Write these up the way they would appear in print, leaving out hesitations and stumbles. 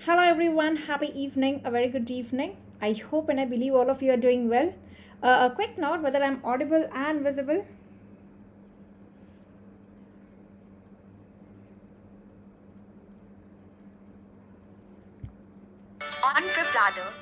Hello everyone, happy evening, a very good evening. I hope and I believe all of you are doing well. A quick note whether I'm audible and visible. On fifth ladder.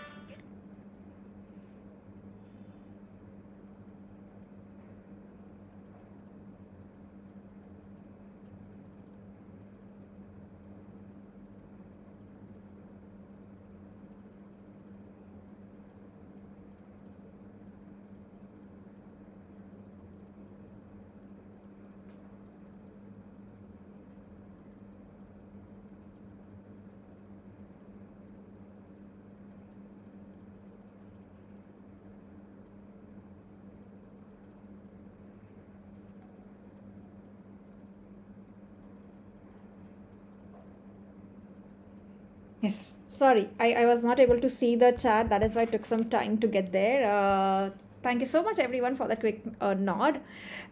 Yes, sorry, I was not able to see the chat. That is why it took some time to get there. Thank you so much, everyone, for that quick nod.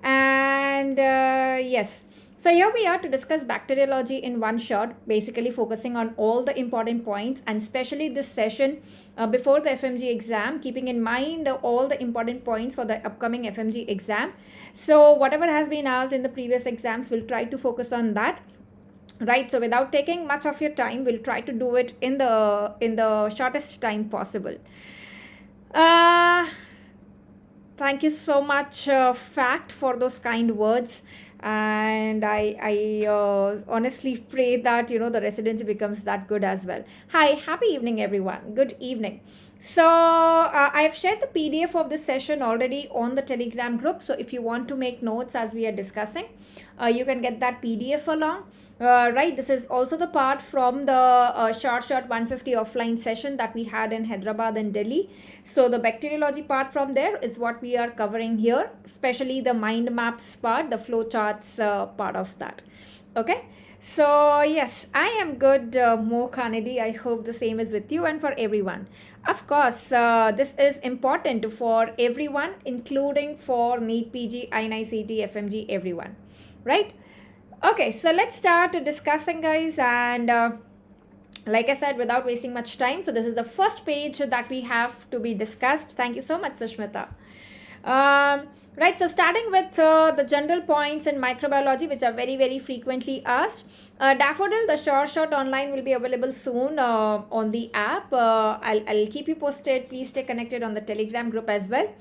And yes, so here we are to discuss bacteriology in one shot, basically focusing on all the important points, and especially this session before the FMG exam, keeping in mind all the important points for the upcoming FMG exam. So whatever has been asked in the previous exams, we'll try to focus on that. Right, so without taking much of your time, we'll try to do it in the shortest time possible. Thank you so much, Fact, for those kind words. And I honestly pray that the residency becomes that good as well. Hi, happy evening, everyone. Good evening. So I've shared the PDF of this session already on the Telegram group. So if you want to make notes as we are discussing, you can get that PDF along. Right, this is also the part from the short 150 offline session that we had in Hyderabad and Delhi. So the bacteriology part from there is what we are covering here, especially the mind maps part, the flow charts part of that. Okay, so yes, I am good, Mo Kennedy. I hope the same is with you and for everyone. Of course, this is important for everyone, including for NEET PG, AIIMS, FMG, everyone, right? Okay, so let's start discussing, guys. And like I said, without wasting much time, so this is the first page that we have to be discussed. Thank you so much, Sushmita. Right, so starting with the general points in microbiology, which are very, very frequently asked. Daffodil, the short online will be available soon on the app. I'll keep you posted. Please stay connected on the Telegram group as well.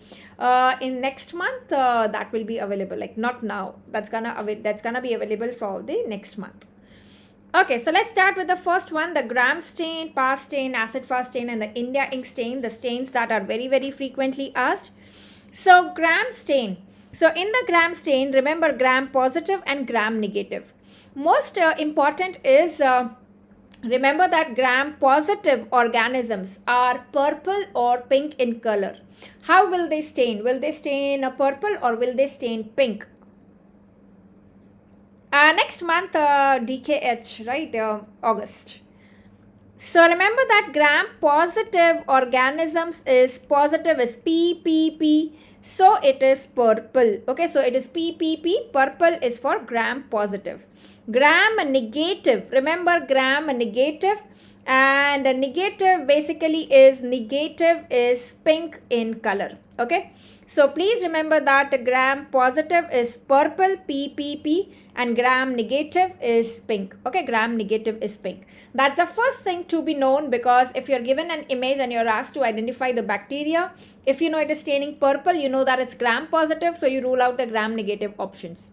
In next month, that will be available. Like not now. That's gonna be available for the next month. Okay, so let's start with the first one, the gram stain, pass stain, acid fast stain, and the India ink stain, the stains that are very, very frequently asked. So gram stain. So in the gram stain, remember gram positive and gram negative. Most important is remember that gram positive organisms are purple or pink in color. How will they stain? Will they stain purple or will they stain pink? Next month, DKH, right? August. So remember that gram positive organisms is positive is PPP. So it is purple. Okay, so it is PPP. Purple is for gram positive. Gram negative. Remember gram negative. And negative basically is pink in color. Okay. So please remember that gram positive is purple PPP and gram negative is pink. Okay, gram negative is pink. That's the first thing to be known, because if you're given an image and you're asked to identify the bacteria, if you know it is staining purple, you know that it's gram positive, so you rule out the gram negative options.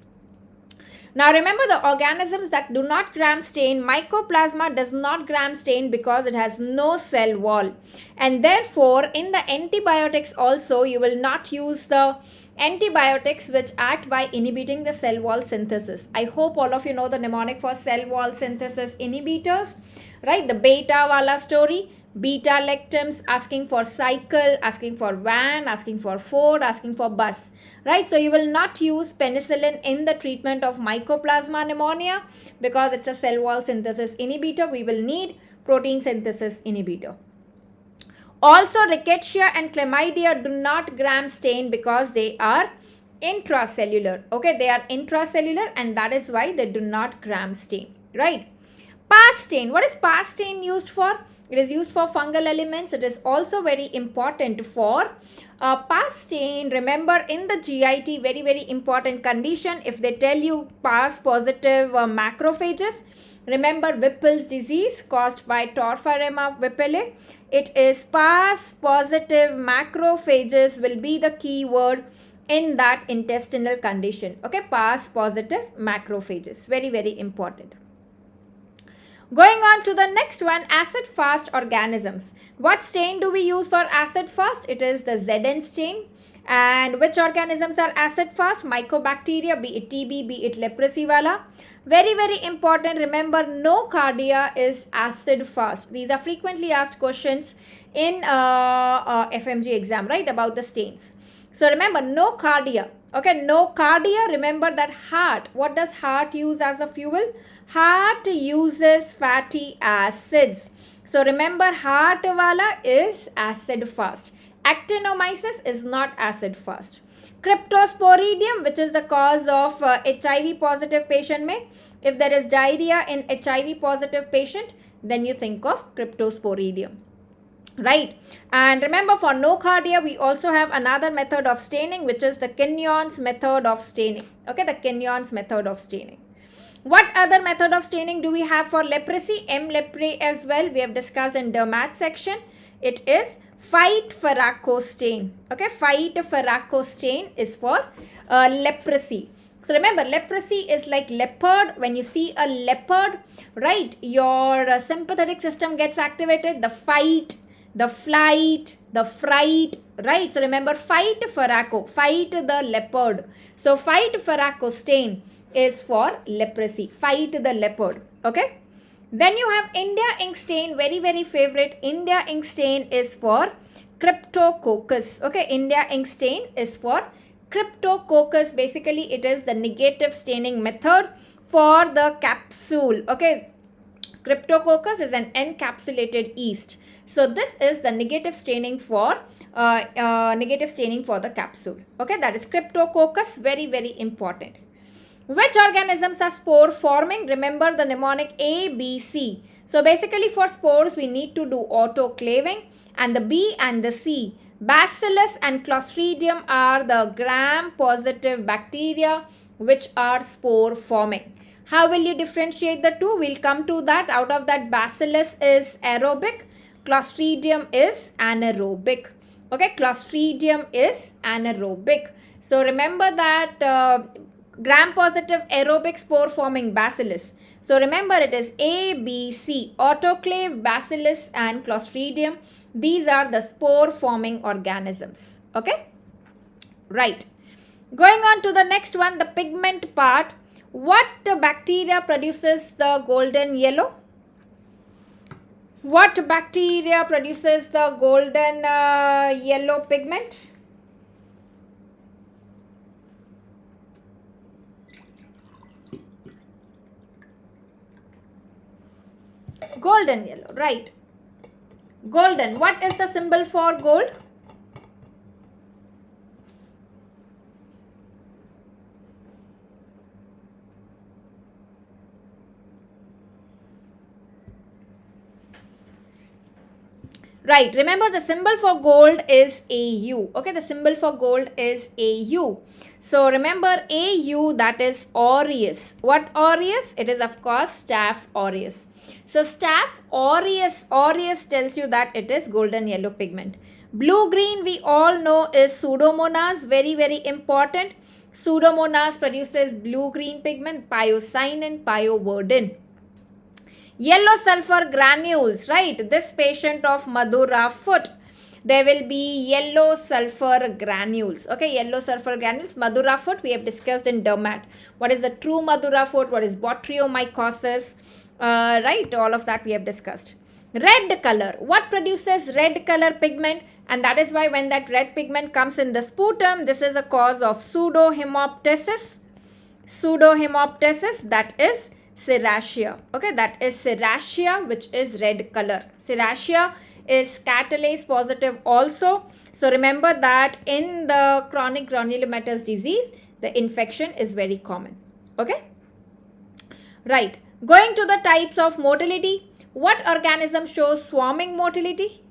Now remember the organisms that do not gram stain, mycoplasma does not gram stain because it has no cell wall. And therefore in the antibiotics also you will not use the antibiotics which act by inhibiting the cell wall synthesis. I hope all of you know the mnemonic for cell wall synthesis inhibitors, right? The beta wala story. Beta lectins, asking for cycle, asking for van, asking for Ford, asking for bus, right? So you will not use penicillin in the treatment of mycoplasma pneumonia because it's a cell wall synthesis inhibitor. We will need protein synthesis inhibitor. Also, rickettsia and chlamydia do not gram stain because they are intracellular. Okay, they are intracellular and that is why they do not gram stain, right? Pass stain. What is pass stain used for? It is used for fungal elements. It is also very important for pass stain. Remember, in the GIT, very, very important condition, if they tell you pass positive macrophages, remember Whipple's disease caused by Torfarema whippleae. It is pass positive macrophages will be the key word in that intestinal condition. Okay, pass positive macrophages. Very, very important. Going on to the next one, acid fast organisms. What stain do we use for acid fast? It is the Zn stain. And which organisms are acid fast? Mycobacteria, be it TB, be it leprosy wala. Very, very important. Remember, nocardia is acid fast. These are frequently asked questions in FMG exam, right, about the stains. So remember, nocardia. Okay, nocardia, remember that heart. What does heart use as a fuel? Heart uses fatty acids. So remember, heart wala is acid fast. Actinomyces is not acid fast. Cryptosporidium, which is the cause of HIV positive patient may. If there is diarrhea in HIV positive patient, then you think of cryptosporidium. Right. And remember, for nocardia, we also have another method of staining, which is the Kinyon's method of staining. Okay, the Kinyon's method of staining. What other method of staining do we have for leprosy? M. leprae as well. We have discussed in dermat section. It is Phyte Ferraco stain. Okay, Phyte Ferraco stain is for leprosy. So remember, leprosy is like leopard. When you see a leopard, right, your sympathetic system gets activated. The fight, the flight, the fright, right? So remember, Phyte Ferraco, fight the leopard. So Phyte Ferraco stain is for leprosy. Fight the leopard. Okay. Then you have India ink stain. Very, very favorite. India ink stain is for Cryptococcus. Okay. India ink stain is for Cryptococcus. Basically, it is the negative staining method for the capsule. Okay. Cryptococcus is an encapsulated yeast. So this is the negative staining for the capsule. Okay. That is Cryptococcus. Very, very important. Which organisms are spore forming? Remember the mnemonic A, B, C. So basically for spores, we need to do autoclaving, and the B and the C, Bacillus and Clostridium, are the gram-positive bacteria which are spore forming. How will you differentiate the two? We'll come to that. Out of that, Bacillus is aerobic, Clostridium is anaerobic. Okay, Clostridium is anaerobic. So remember that gram-positive aerobic spore forming Bacillus. So remember, it is A, B, C, autoclave, Bacillus and Clostridium. These are the spore forming organisms. Okay, right. Going on to the next one, the pigment part. What bacteria produces the golden yellow? What bacteria produces the golden yellow pigment? Golden yellow, right. Golden. What is the symbol for gold? Right. Remember, the symbol for gold is AU. Okay, the symbol for gold is AU. So remember AU, that is aureus. What aureus? It is of course Staph aureus. So Staph aureus tells you that it is golden yellow pigment. Blue-green we all know is Pseudomonas. Very, very important. Pseudomonas produces blue-green pigment, pyocyanin, pyoverdin. Yellow sulfur granules, right? This patient of Madura foot, there will be yellow sulfur granules. Okay, yellow sulfur granules. Madura foot we have discussed in dermat. What is the true Madura foot? What is botriomycosis? Right, all of that we have discussed. Red color. What produces red color pigment? And that is why when that red pigment comes in the sputum, this is a cause of pseudohemoptysis. Pseudohemoptysis, that is Serratia. Okay, that is Serratia, which is red color. Serratia is catalase positive also. So remember that in the chronic granulomatous disease, the infection is very common. Okay, right. Going to the types of motility, what organism shows swarming motility?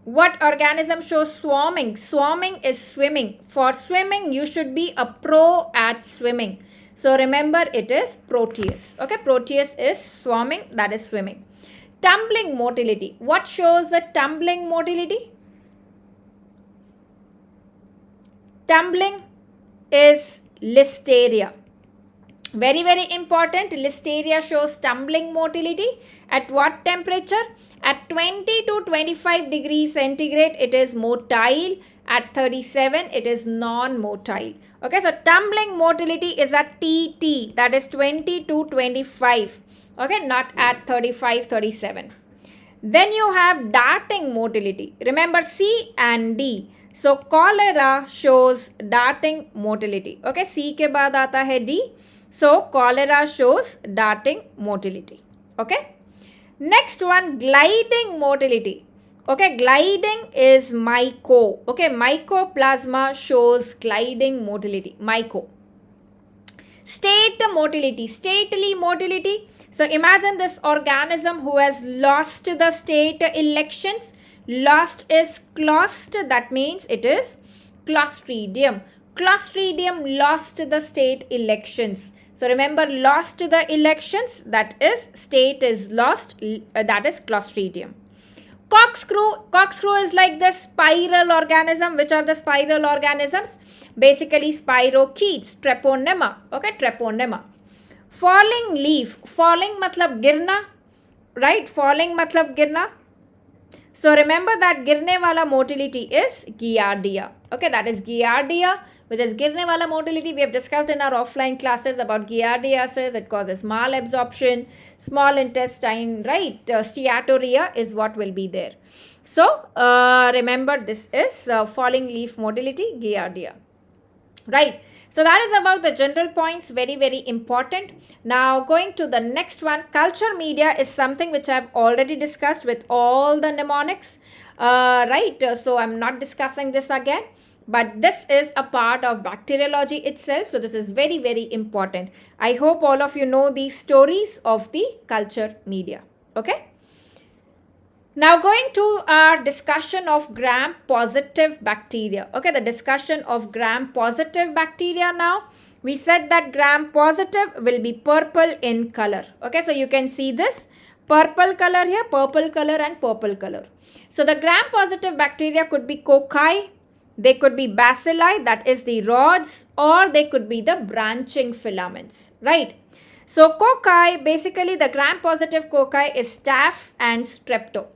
What organism shows swarming? Swarming is swimming. For swimming, you should be a pro at swimming. So remember, it is Proteus. Okay, Proteus is swarming, that is swimming. Tumbling motility. What shows the tumbling motility? Tumbling is Listeria. Very, very important. Listeria shows tumbling motility. At what temperature? At 20 to 25 degrees centigrade, it is motile. At 37, it is non-motile. Okay, so tumbling motility is at TT, that is 20 to 25. Okay, not at 35, 37. Then you have darting motility. Remember C and D. So cholera shows darting motility. Okay, C के बाद आता है D. So cholera shows darting motility. Okay. Next one, gliding motility. Okay, gliding is myco. Okay, mycoplasma shows gliding motility. Myco. State motility. Stately motility. So imagine this organism who has lost the state elections. Lost is clost, that means it is Clostridium. Clostridium lost the state elections. So remember, lost the elections, that is state is lost, that is Clostridium. Corkscrew is like the spiral organism. Which are the spiral organisms? Basically spirochetes, treponema. Okay, treponema. Falling leaf. Falling matlab girna, right? Falling matlab girna. So remember that girne wala motility is Giardia. Okay, that is Giardia, which is girne wala motility. We have discussed in our offline classes about Giardiasis. It causes malabsorption, small intestine, right? Steatorrhea is what will be there. So remember, this is falling leaf motility, Giardia. Right. So that is about the general points, very, very important. Now going to the next one, culture media is something which I have already discussed with all the mnemonics, right? So I'm not discussing this again, but this is a part of bacteriology itself. So this is very, very important. I hope all of you know these stories of the culture media. Okay. Now going to our discussion of gram-positive bacteria. Okay, the discussion of gram-positive bacteria now. We said that gram-positive will be purple in color. Okay, so you can see this purple color here, purple color and purple color. So the gram-positive bacteria could be cocci, they could be bacilli, that is the rods, or they could be the branching filaments, right? So cocci, basically the gram-positive cocci is staph and strepto.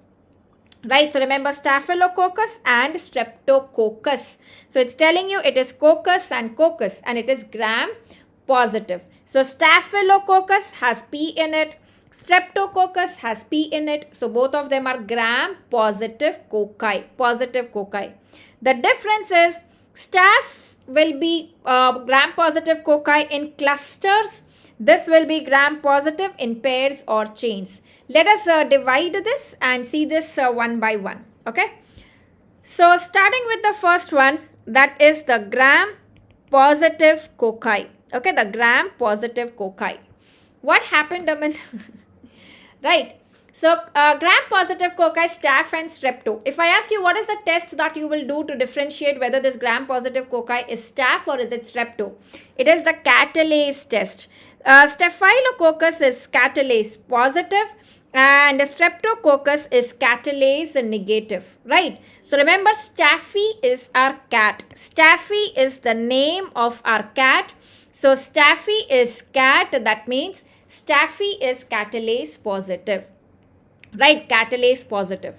Right, so remember Staphylococcus and Streptococcus. So it's telling you it is coccus and coccus and it is gram positive. So Staphylococcus has P in it, Streptococcus has P in it. So both of them are gram positive cocci, positive cocci. The difference is staph will be gram positive cocci in clusters. This will be gram positive in pairs or chains. Let us divide this and see this one by one. Okay. So starting with the first one, that is the gram positive cocci. Okay, the gram positive cocci. What happened a minute? Right. So gram positive cocci, staph and strepto. If I ask you what is the test that you will do to differentiate whether this gram positive cocci is staph or is it strepto? It is the catalase test. Staphylococcus is catalase positive and Streptococcus is catalase negative, right? So remember, Staffy is our cat. Staffy is the name of our cat. So Staffy is cat, that means Staffy is catalase positive, right? Catalase positive.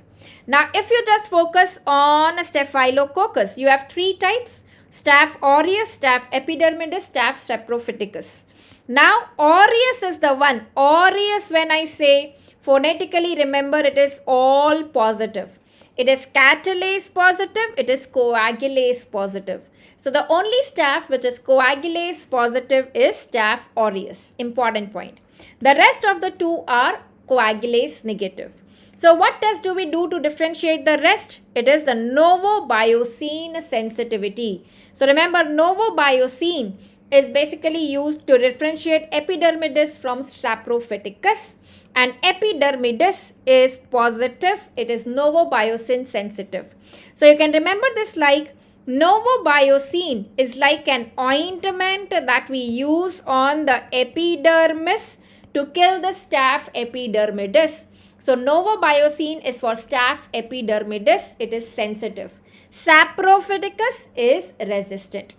Now if you just focus on Staphylococcus, you have three types: Staph aureus, Staph epidermidis, Staph saprophyticus. Now aureus is the one. Aureus, when I say phonetically, remember it is all positive. It is catalase positive, it is coagulase positive. So the only staph which is coagulase positive is Staph aureus. Important point. The rest of the two are coagulase negative. So what test do we do to differentiate the rest? It is the novobiosine sensitivity. So remember, novobiosine is basically used to differentiate epidermidis from saprophyticus, and epidermidis is positive, it is novobiocin sensitive. So you can remember this like novobiocin is like an ointment that we use on the epidermis to kill the staph epidermidis. So novobiocin is for staph epidermidis, it is sensitive. Saprophyticus is resistant.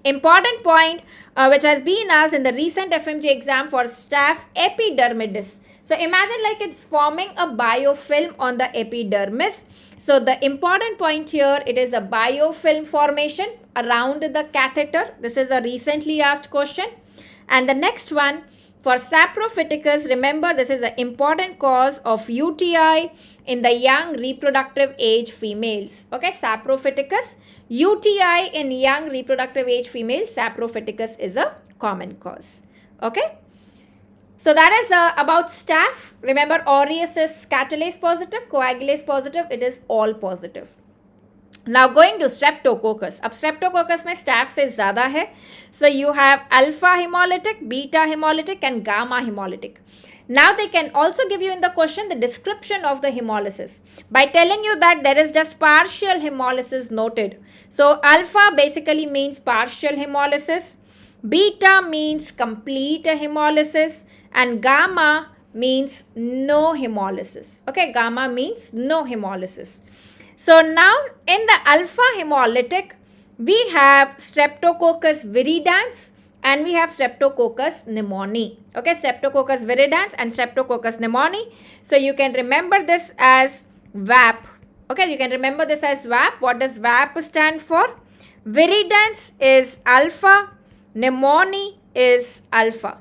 Important point which has been asked in the recent FMGE exam for staph epidermidis. So imagine like it's forming a biofilm on the epidermis. So the important point here, it is a biofilm formation around the catheter. This is a recently asked question. And the next one, for saprophyticus, remember this is an important cause of UTI in the young reproductive age females. Okay, saprophyticus, UTI in young reproductive age females, saprophyticus is a common cause. Okay. So that is about staph. Remember, aureus is catalase positive, coagulase positive, it is all positive. Now going to streptococcus. अब streptococcus में staph से ज़्यादा है. So you have alpha hemolytic, beta hemolytic and gamma hemolytic. Now they can also give you in the question the description of the hemolysis by telling you that there is just partial hemolysis noted. So alpha basically means partial hemolysis, beta means complete hemolysis, and gamma means no hemolysis. Okay, gamma means no hemolysis. So now in the alpha hemolytic, we have Streptococcus viridans and we have Streptococcus pneumoniae. Okay, Streptococcus viridans and Streptococcus pneumoniae. So you can remember this as VAP. Okay, you can remember this as VAP. What does VAP stand for? Viridans is alpha, pneumoniae is alpha.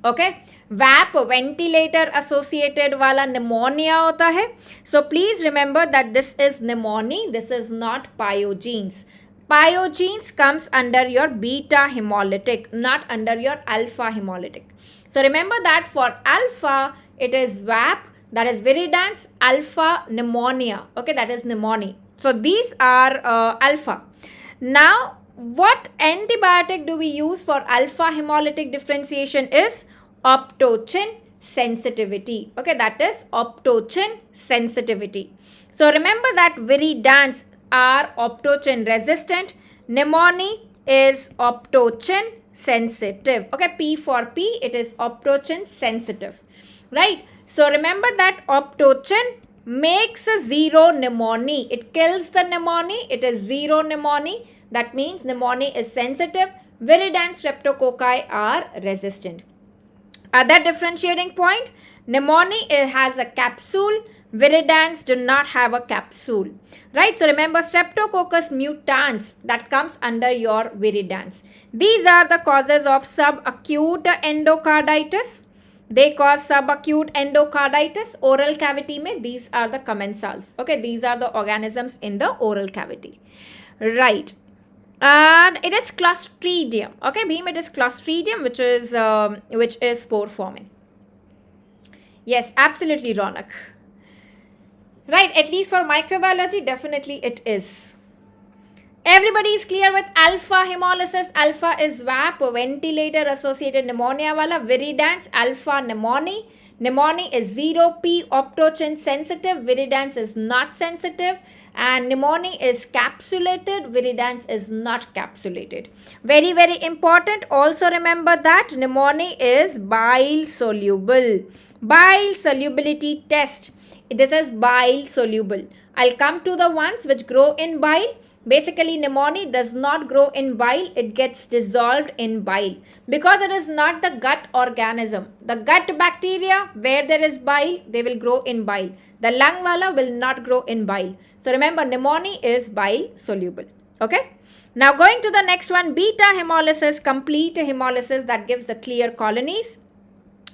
Okay, VAP ventilator associated वाला pneumonia होता है. So please remember that this is pneumonia, this is not pyogenes. Pyogenes comes under your beta hemolytic, not under your alpha hemolytic. So remember that for alpha, it is VAP, that is viridans, alpha pneumonia. Okay, that is pneumonia. So these are alpha. Now, what antibiotic do we use for alpha hemolytic differentiation is optochin sensitivity. Okay, that is optochin sensitivity. So remember that viridans are optochin resistant, pneumonia is optochin sensitive. Okay, P for P, it is optochin sensitive, right? So remember that optochin makes a zero pneumonia. It kills the pneumonia, it is zero pneumonia. That means pneumonia is sensitive, viridans streptococci are resistant. Other differentiating point, pneumonia has a capsule, viridans do not have a capsule, right? So remember Streptococcus mutans that comes under your viridans. These are the causes of subacute endocarditis. They cause subacute endocarditis. Oral cavity mein, these are the commensals. Okay, these are the organisms in the oral cavity, right? And it is Clostridium. Okay, Bheem, it is Clostridium, which is spore forming. Yes, absolutely, Ronak. Right, at least for microbiology, definitely it is. Everybody is clear with alpha hemolysis. Alpha is VAP, ventilator associated pneumonia wala. Viridans, alpha pneumonia. Pneumonia is 0P, optochin sensitive. Viridans is not sensitive. And pneumonia is capsulated, viridans is not capsulated. Very, very important. Also remember that pneumonia is bile soluble. Bile solubility test. This is bile soluble. I'll come to the ones which grow in bile. Basically, pneumonia does not grow in bile. It gets dissolved in bile because it is not the gut organism. The gut bacteria, where there is bile, they will grow in bile. The lung wala will not grow in bile. So remember, pneumonia is bile soluble. Okay. Now going to the next one, beta hemolysis, complete hemolysis that gives the clear colonies.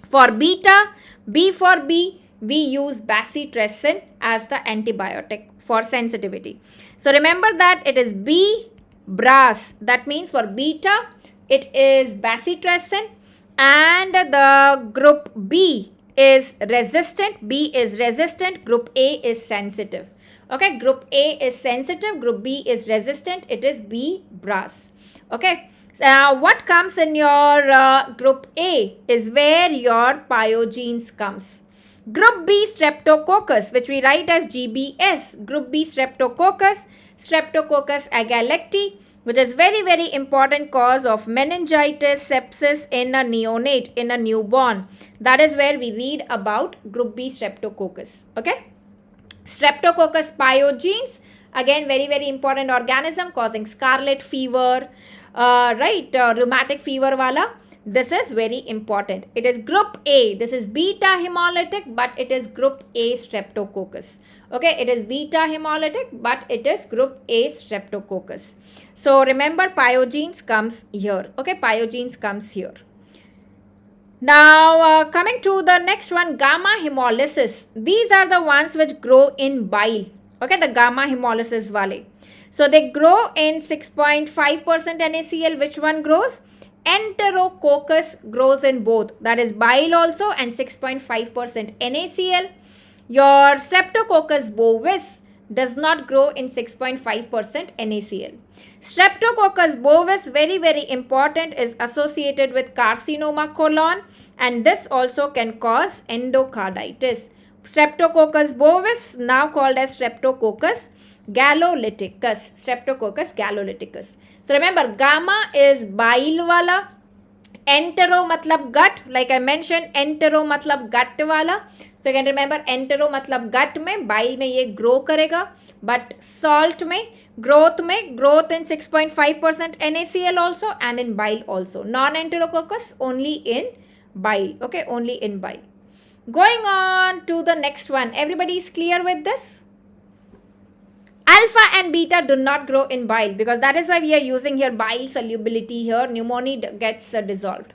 For beta, B for B, we use bacitracin as the antibiotic for sensitivity. So remember that it is B BRAS. That means for beta, it is bacitracin, and the group B is resistant. B is resistant. Group A is sensitive. Okay, group A is sensitive. Group B is resistant. It is B BRAS. Okay. What comes in your group A is where your pyogenes comes. Group B, Streptococcus, which we write as GBS. Group B, Streptococcus, Streptococcus agalacti, which is very, very important cause of meningitis, sepsis in a neonate, in a newborn. That is where we read about Group B, Streptococcus. Okay. Streptococcus pyogenes, again very, very important organism causing scarlet fever, rheumatic fever wala. This is very important. It is group A. This is beta hemolytic, but it is group A streptococcus. Okay, it is beta hemolytic, but it is group A streptococcus. So remember, pyogenes comes here. Okay, pyogenes comes here. Now, coming to the next one, gamma hemolysis. These are the ones which grow in bile. Okay, the gamma hemolysis wale. So they grow in 6.5% NaCl. Which one grows? Enterococcus grows in both. That is bile also and 6.5% NaCl. Your Streptococcus bovis does not grow in 6.5% NaCl. Streptococcus bovis, very, very important, is associated with carcinoma colon, and this also can cause endocarditis. Streptococcus bovis, now called as Streptococcus gallolyticus. Streptococcus gallolyticus. So remember, gamma is bile wala, entero matlab gut, like I mentioned, entero matlab gut wala. So you can remember, entero matlab gut mein, bile mein ye grow karega, but salt mein, growth in 6.5% NaCl also and in bile also. Non-enterococcus only in bile. Okay, only in bile. Going on to the next one. Everybody is clear with this? Alpha and beta do not grow in bile, because that is why we are using here bile solubility here. Pneumonia gets dissolved.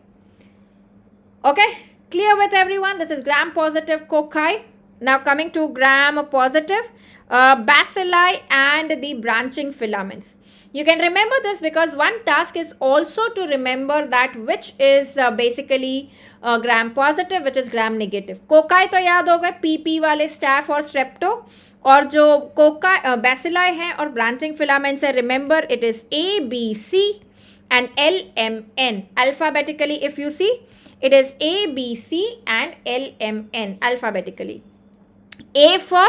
Okay, clear with everyone? This is gram-positive cocci. Now coming to gram-positive bacilli and the branching filaments. You can remember this because one task is also to remember that which is basically gram-positive, which is gram-negative. Cocci तो याद होगा, PP वाले staph और strepto. और जो Coca bacilli है और branching filaments है, remember it is ABC and LMN. Alphabetically, if you see, it is ABC and LMN alphabetically. A for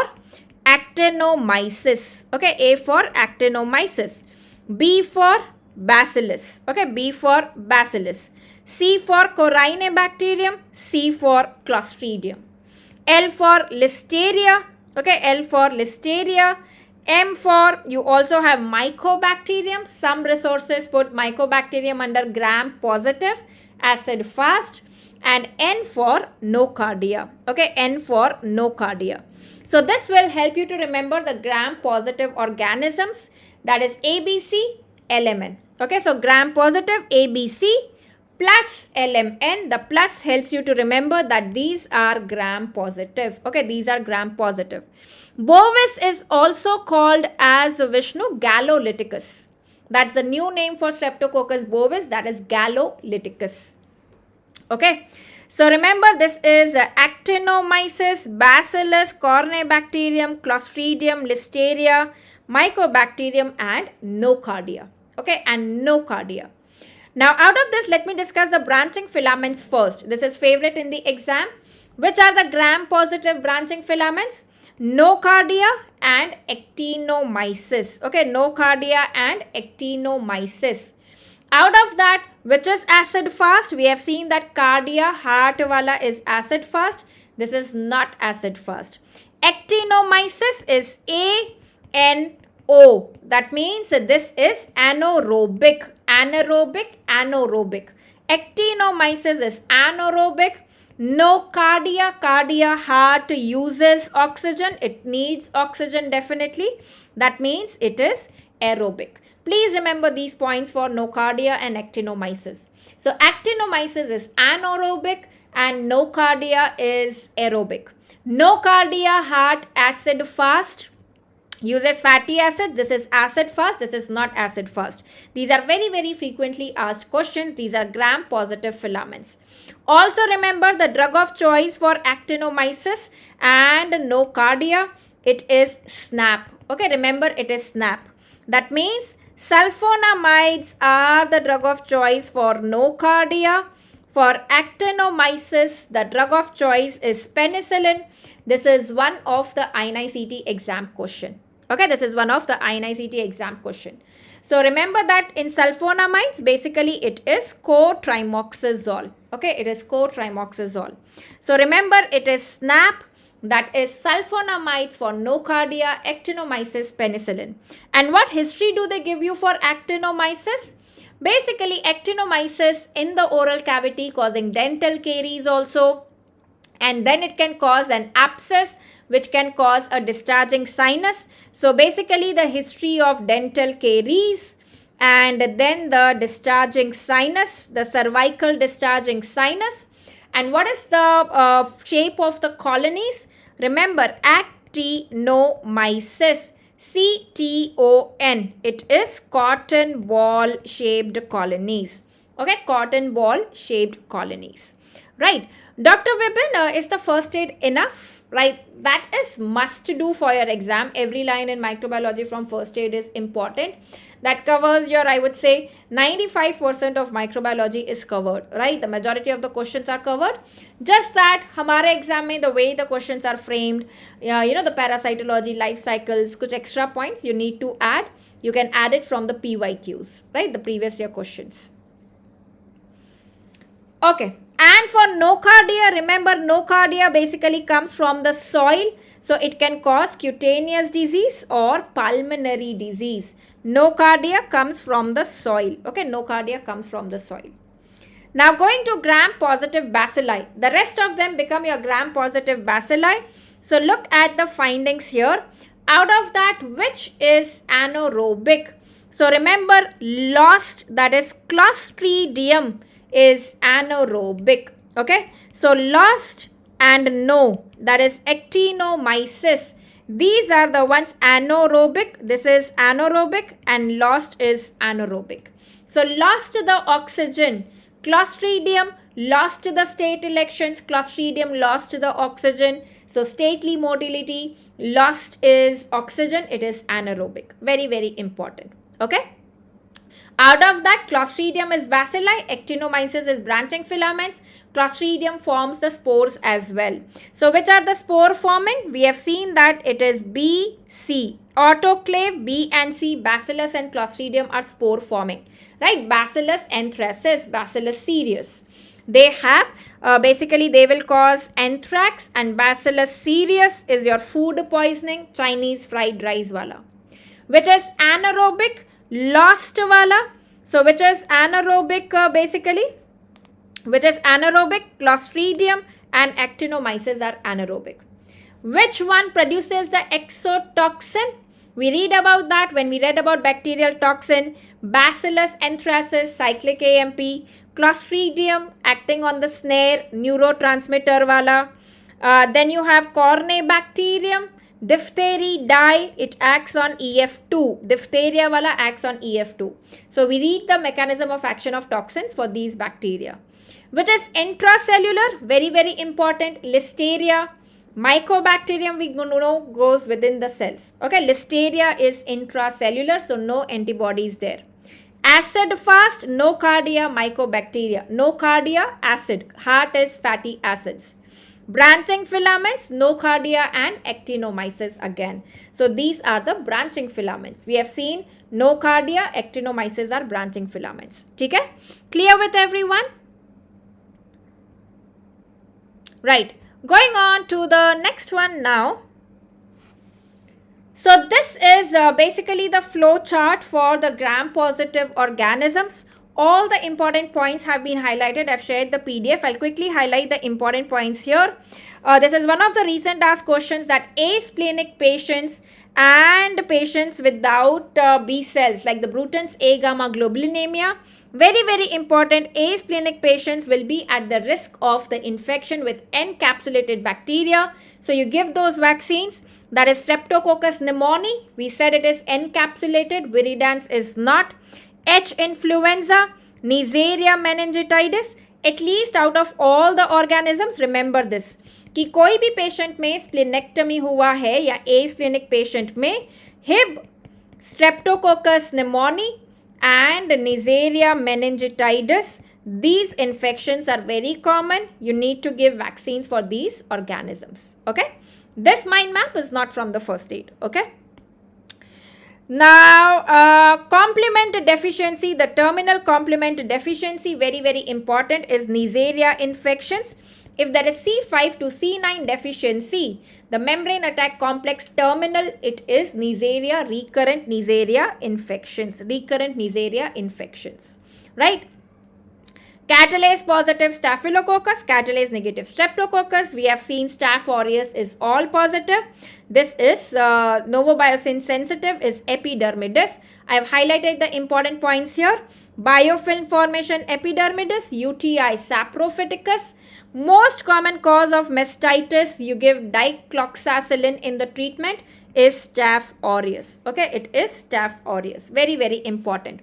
actinomyces. Okay, A for actinomyces. B for bacillus. Okay, B for bacillus. C for Corynebacterium. C for Clostridium. L for Listeria. Okay, L for Listeria. M for, you also have Mycobacterium. Some resources put Mycobacterium under gram-positive, acid-fast. And N for Nocardia. Okay, N for Nocardia. So this will help you to remember the gram-positive organisms. That is ABC, LMN. Okay, so gram-positive ABC plus LMN. The plus helps you to remember that these are gram-positive. Okay, these are gram-positive. Bovis is also called as Vishnu gallolyticus. That's the new name for Streptococcus bovis. That is gallolyticus. Okay, so remember, this is actinomyces, bacillus, corynebacterium, clostridium, listeria, mycobacterium and nocardia. Okay, and nocardia. Now out of this, let me discuss the branching filaments first. This is favorite in the exam. Which are the gram-positive branching filaments? Nocardia and actinomyces. Okay, nocardia and actinomyces. Out of that, which is acid fast? We have seen that cardia, heart wala is acid fast. This is not acid fast. Actinomyces is ANO. That means this is anaerobic. Anaerobic. Actinomyces is anaerobic. Nocardia, heart uses oxygen. It needs oxygen definitely. That means it is aerobic. Please remember these points for nocardia and actinomyces. So actinomyces is anaerobic and nocardia is aerobic. Nocardia, heart, acid fast, uses fatty acid. This is acid fast. This is not acid fast. These are very, very frequently asked questions. These are gram-positive filaments. Also remember the drug of choice for actinomyces and nocardia. It is SNAP. Okay, remember it is SNAP. That means Sulfonamides are the drug of choice for nocardia. For actinomyces, the drug of choice is penicillin. This is one of the INICET exam question. Okay, this is one of the INICET exam question. So remember that in sulfonamides, basically it is cotrimoxazole. Okay, it is cotrimoxazole. So remember, it is SNAP, that is sulfonamides for nocardia, actinomyces, penicillin. And what history do they give you for actinomyces? Basically, actinomyces in the oral cavity causing dental caries also. And then it can cause an abscess, which can cause a discharging sinus. So basically the history of dental caries and then the discharging sinus, the cervical discharging sinus. And what is the shape of the colonies? Remember, actinomyces, CTON. It is cotton ball shaped colonies. Okay, cotton ball shaped colonies. Right. Dr. Vipin, is the first aid enough? Right. That is must do for your exam. Every line in microbiology from first aid is important. That covers your, I would say, 95% of microbiology is covered. Right. The majority of the questions are covered. Just that, hamare exam mein, the way the questions are framed, the parasitology, life cycles, kuch extra points you need to add. You can add it from the PYQs. Right. The previous year questions. Okay. And for nocardia, remember nocardia basically comes from the soil. So it can cause cutaneous disease or pulmonary disease. Nocardia comes from the soil. Okay, nocardia comes from the soil. Now going to gram-positive bacilli. The rest of them become your gram-positive bacilli. So look at the findings here. Out of that, which is anaerobic? So remember, lost, that is Clostridium, is anaerobic. Okay, so lost and no, that is actinomyces. These are the ones anaerobic. This is anaerobic and lost is anaerobic. So lost the oxygen, Clostridium lost the state elections, Clostridium lost the oxygen. So stately motility, lost is oxygen, it is anaerobic. Very, very important. Okay. Out of that, Clostridium is bacilli, actinomyces is branching filaments, Clostridium forms the spores as well. So which are the spore forming? We have seen that it is B, C. Autoclave, B and C, Bacillus and Clostridium are spore forming. Right? Bacillus anthracis, Bacillus cereus. They have, basically they will cause anthrax, and Bacillus cereus is your food poisoning, Chinese fried rice wala. Which is anaerobic? Lost wala. So which is anaerobic basically? Which is anaerobic? Clostridium and actinomyces are anaerobic. Which one produces the exotoxin? We read about that when we read about bacterial toxin. Bacillus anthracis, cyclic AMP. Clostridium acting on the snare, neurotransmitter wala. Then you have Corynebacterium. Diphtheria dye, it acts on EF2. Diphtheria wala acts on EF2. So we read the mechanism of action of toxins for these bacteria. Which is intracellular, very, very important. Listeria. Mycobacterium we know grows within the cells. Okay, Listeria is intracellular, so no antibodies there. Acid fast, nocardia, mycobacteria. Nocardia, acid. Heart is fatty acids. Branching filaments, nocardia and actinomyces again. So these are the branching filaments. We have seen nocardia, actinomyces are branching filaments. Okay? Clear with everyone? Right. Going on to the next one now. So this is basically the flow chart for the gram-positive organisms. All the important points have been highlighted. I've shared the PDF. I'll quickly highlight the important points here. This is one of the recent asked questions that asplenic patients and patients without B cells like the Bruton's A gamma globulinemia. Very, very important. Asplenic patients will be at the risk of the infection with encapsulated bacteria. So you give those vaccines. That is Streptococcus pneumoniae. We said it is encapsulated. Viridans is not. H influenza, Neisseria meningitis, at least out of all the organisms, remember this, कि कोई भी patient में splenectomy हुआ है या एस्प्लेनिक patient में हिब Streptococcus pneumoniae, and Neisseria meningitidis. These infections are very common. You need to give vaccines for these organisms. Okay. This mind map is not from the first aid. Okay. Now, complement deficiency, the terminal complement deficiency, very, very important, is Neisseria infections. If there is C5 to C9 deficiency, the membrane attack complex terminal, it is Neisseria, recurrent Neisseria infections, right? Catalase positive staphylococcus, catalase negative streptococcus. We have seen Staph aureus is all positive. This is novobiocin sensitive is epidermidis. I have highlighted the important points here. Biofilm formation epidermidis, UTI saprophyticus. Most common cause of mastitis, you give dicloxacillin in the treatment, is Staph aureus. Okay, it is Staph aureus. Very, very important.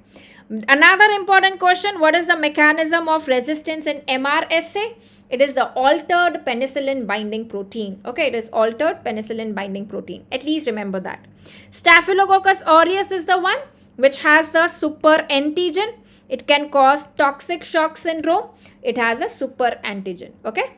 Another important question, what is the mechanism of resistance in MRSA? It is the altered penicillin binding protein. Okay, it is altered penicillin binding protein. At least remember that. Staphylococcus aureus is the one which has the super antigen. It can cause toxic shock syndrome. It has a super antigen. Okay.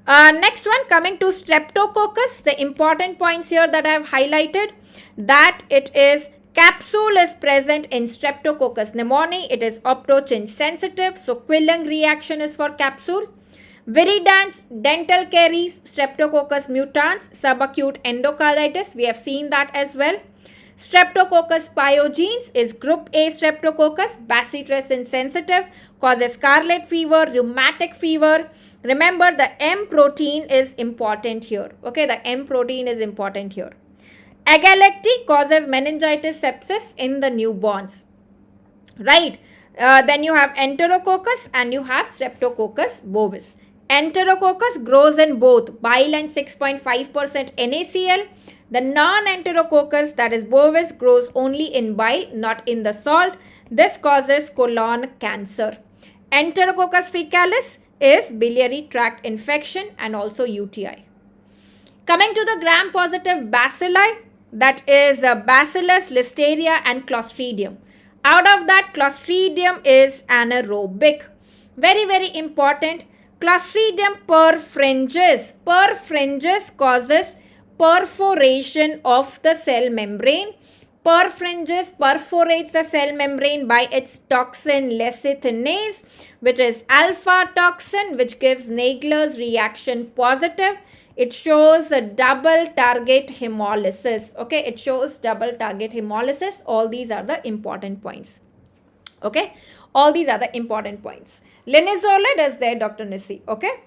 Next one, coming to streptococcus, the important points here that I have highlighted, that it is capsule is present in Streptococcus pneumoniae. It is optochin sensitive, so Quilling reaction is for capsule. Viridans, dental caries, Streptococcus mutans, subacute endocarditis. We have seen that as well. Streptococcus pyogenes is group A Streptococcus, bacitracin sensitive, causes scarlet fever, rheumatic fever. Remember, the M protein is important here. Okay, the M protein is important here. Agalacti causes meningitis sepsis in the newborns. Right. Then you have Enterococcus and you have Streptococcus bovis. Enterococcus grows in both bile and 6.5% NaCl. The non-Enterococcus, that is bovis, grows only in bile, not in the salt. This causes colon cancer. Enterococcus faecalis is biliary tract infection and also UTI. Coming to the gram-positive bacilli, that is Bacillus, Listeria and Clostridium. Out of that, Clostridium is anaerobic. Very, very important. Clostridium perfringens. Perfringens causes perforation of the cell membrane. Perfringens perforates the cell membrane by its toxin lecithinase, which is alpha toxin, which gives Naegler's reaction positive. It shows a double target hemolysis. Okay, it shows double target hemolysis. All these are the important points. Okay, all these are the important points. Linezolid is there, Dr. Nissi. Okay.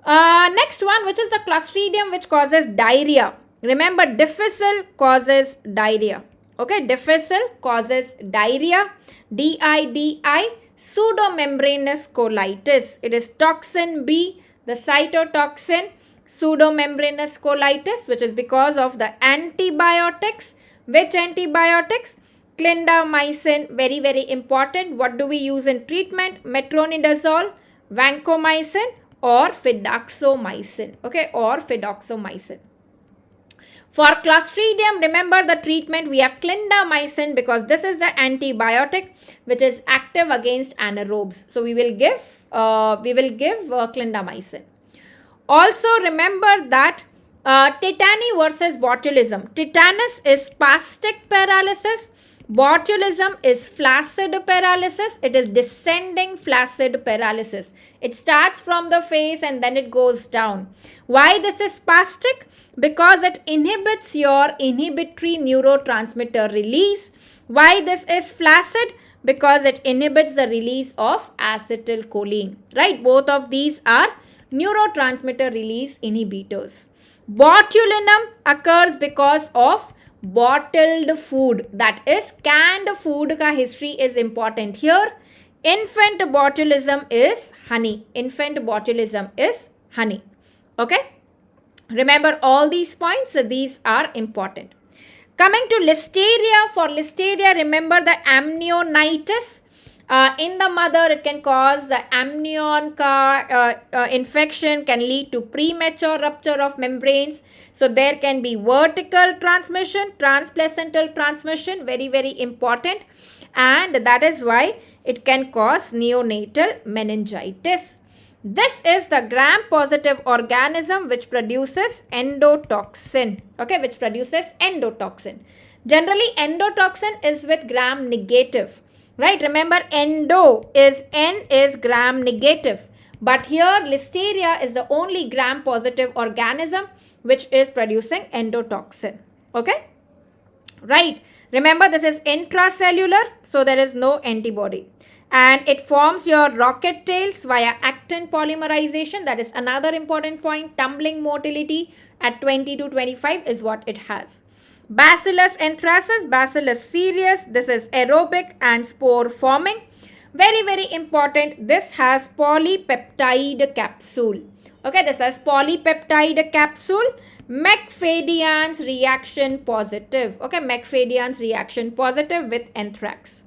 Next one, which is the Clostridium, which causes diarrhea. Remember, difficile causes diarrhea. Okay, difficile causes diarrhea. DIDI, pseudomembranous colitis. It is toxin B, the cytotoxin, pseudomembranous colitis, which is because of the antibiotics. Which antibiotics? Clindamycin, very, very important. What do we use in treatment? Metronidazole, vancomycin or fidaxomicin. Okay, or fidaxomicin. For Clostridium, remember the treatment, we have clindamycin because this is the antibiotic which is active against anaerobes. So we will give clindamycin. Also remember that tetany versus botulism. Tetanus is spastic paralysis. Botulism is flaccid paralysis. It is descending flaccid paralysis. It starts from the face and then it goes down. Why this is spastic? Because it inhibits your inhibitory neurotransmitter release. Why this is flaccid? Because it inhibits the release of acetylcholine. Right? Both of these are neurotransmitter release inhibitors. Botulinum occurs because of bottled food, that is canned food ka history is important here. Infant botulism is honey. Infant botulism is honey. Okay. Remember all these points. So these are important. Coming to listeria. For listeria, remember the amnionitis. In the mother, it can cause the amnion infection, can lead to premature rupture of membranes. So there can be vertical transmission, transplacental transmission, very, very important. And that is why it can cause neonatal meningitis. This is the gram-positive organism which produces endotoxin. Okay, which produces endotoxin. Generally, endotoxin is with gram-negative. Right? Remember, endo is N is gram-negative. But here, Listeria is the only gram-positive organism which is producing endotoxin. Okay? Right? Remember, this is intracellular, so there is no antibody. And it forms your rocket tails via actin polymerization. That is another important point. Tumbling motility at 20 to 25 is what it has. Bacillus anthracis, Bacillus cereus. This is aerobic and spore forming. Very, very important. This has polypeptide capsule. Okay, this has polypeptide capsule. McFadyen's reaction positive. Okay, McFadyen's reaction positive with anthrax.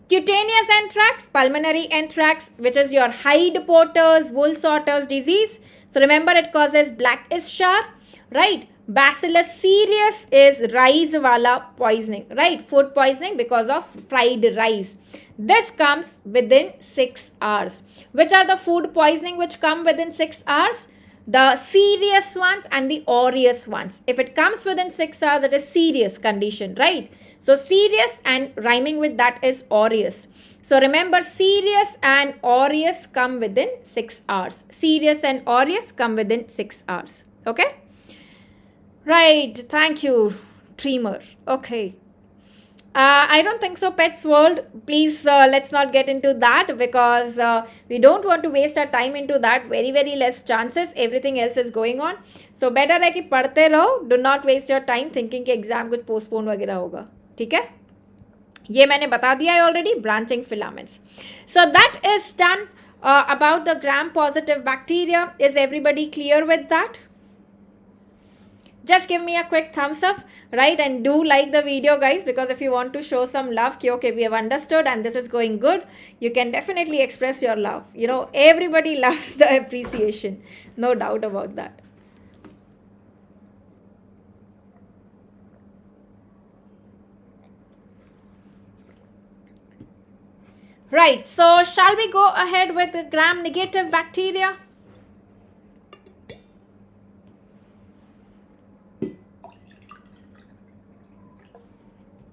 Cutaneous anthrax, pulmonary anthrax, which is your Hyde-Potter's, Wool-Sorter's disease. So remember, it causes black-ishar, right? Bacillus cereus is rice wala poisoning, right? Food poisoning because of fried rice. This comes within 6 hours. Which are the food poisoning which come within 6 hours? The serious ones and the aureus ones. If it comes within 6 hours, it is serious condition, right? So serious and rhyming with that is aureus. So remember, serious and aureus come within 6 hours. Serious and aureus come within 6 hours. Okay? Right. Thank you, Dreamer. Okay. I don't think so, Pets World. Please, let's not get into that because we don't want to waste our time into that. Very, very less chances. Everything else is going on. So better है कि पढ़ते रहो. Do not waste your time thinking कि exam कुछ postpone वगैरह होगा. ठीक है? ये मैंने बता दिया है already. Branching filaments. So that is done about the gram-positive bacteria. Is everybody clear with that? Just give me a quick thumbs up, right? And do like the video, guys, because if you want to show some love, okay, we have understood and this is going good, you can definitely express your love. You know, everybody loves the appreciation. No doubt about that. Right. So, shall we go ahead with the gram-negative bacteria?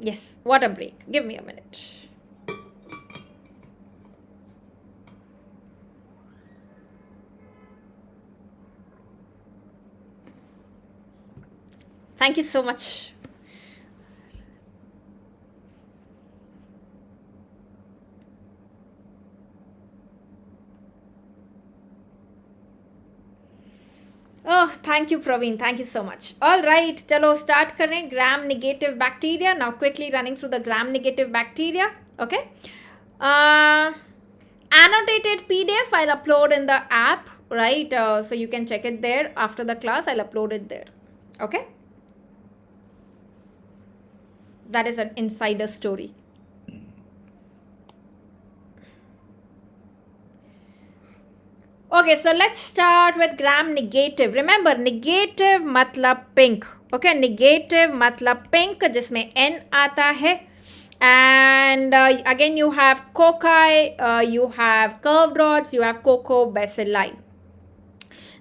Yes, water break. Give me a minute. Thank you so much. Oh, thank you, Praveen. Thank you so much. All right, chalo start करें gram-negative bacteria. Now, quickly running through the gram-negative bacteria. Okay. Annotated PDF I'll upload in the app, right? So you can check it there. After the class, I'll upload it there. Okay. That is an insider story. Okay, so let's start with gram-negative. Remember, negative matlab pink. Okay, negative matlab pink, जिसमें N आता है. And again, you have cocci, you have curved rods, you have cocobacilli.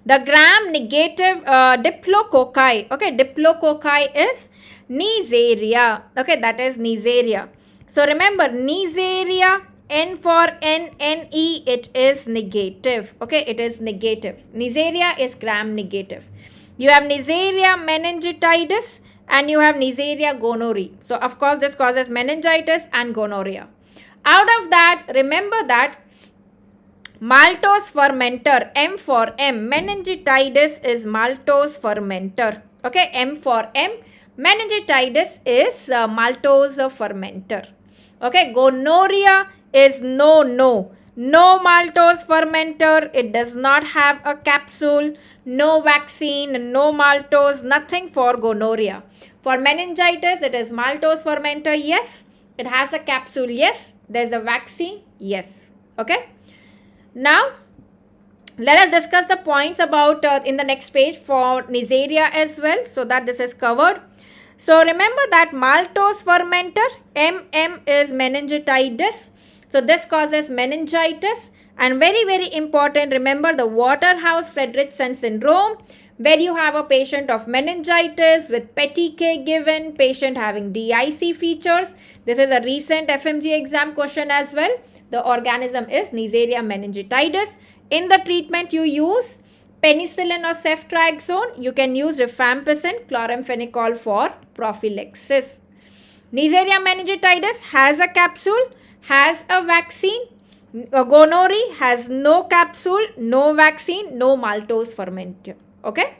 The gram-negative diplococci. Okay, diplococci is Neisseria. Okay, that is Neisseria. So remember, Neisseria. N for NNE, it is negative. Okay, it is negative. Neisseria is gram-negative. You have Neisseria meningitis and you have Neisseria gonorrhoeae. So, of course, this causes meningitis and gonorrhea. Out of that, remember that maltose fermenter, M for M, meningitis is maltose fermenter. Okay, M for M, meningitis is maltose fermenter. Okay, gonorrhea is no maltose fermenter. It does not have a capsule, no vaccine, no maltose, nothing for gonorrhea. For meningitis, it is maltose fermenter, yes. It has a capsule, yes. There's a vaccine, yes. Okay. Now, let us discuss the points about in the next page for Neisseria as well, so that this is covered. So remember that maltose fermenter, MM is meningitis. So this causes meningitis. And very, very important, remember the Waterhouse-Friderichsen syndrome, where you have a patient of meningitis with petty K given, patient having DIC features. This is a recent FMGE exam question as well. The organism is Neisseria meningitis. In the treatment, you use penicillin or ceftriaxone. You can use rifampicin, chloramphenicol for prophylaxis. Neisseria meningitis has a capsule, has a vaccine. Gonorrhea has no capsule, no vaccine, no maltose fermenter. Okay.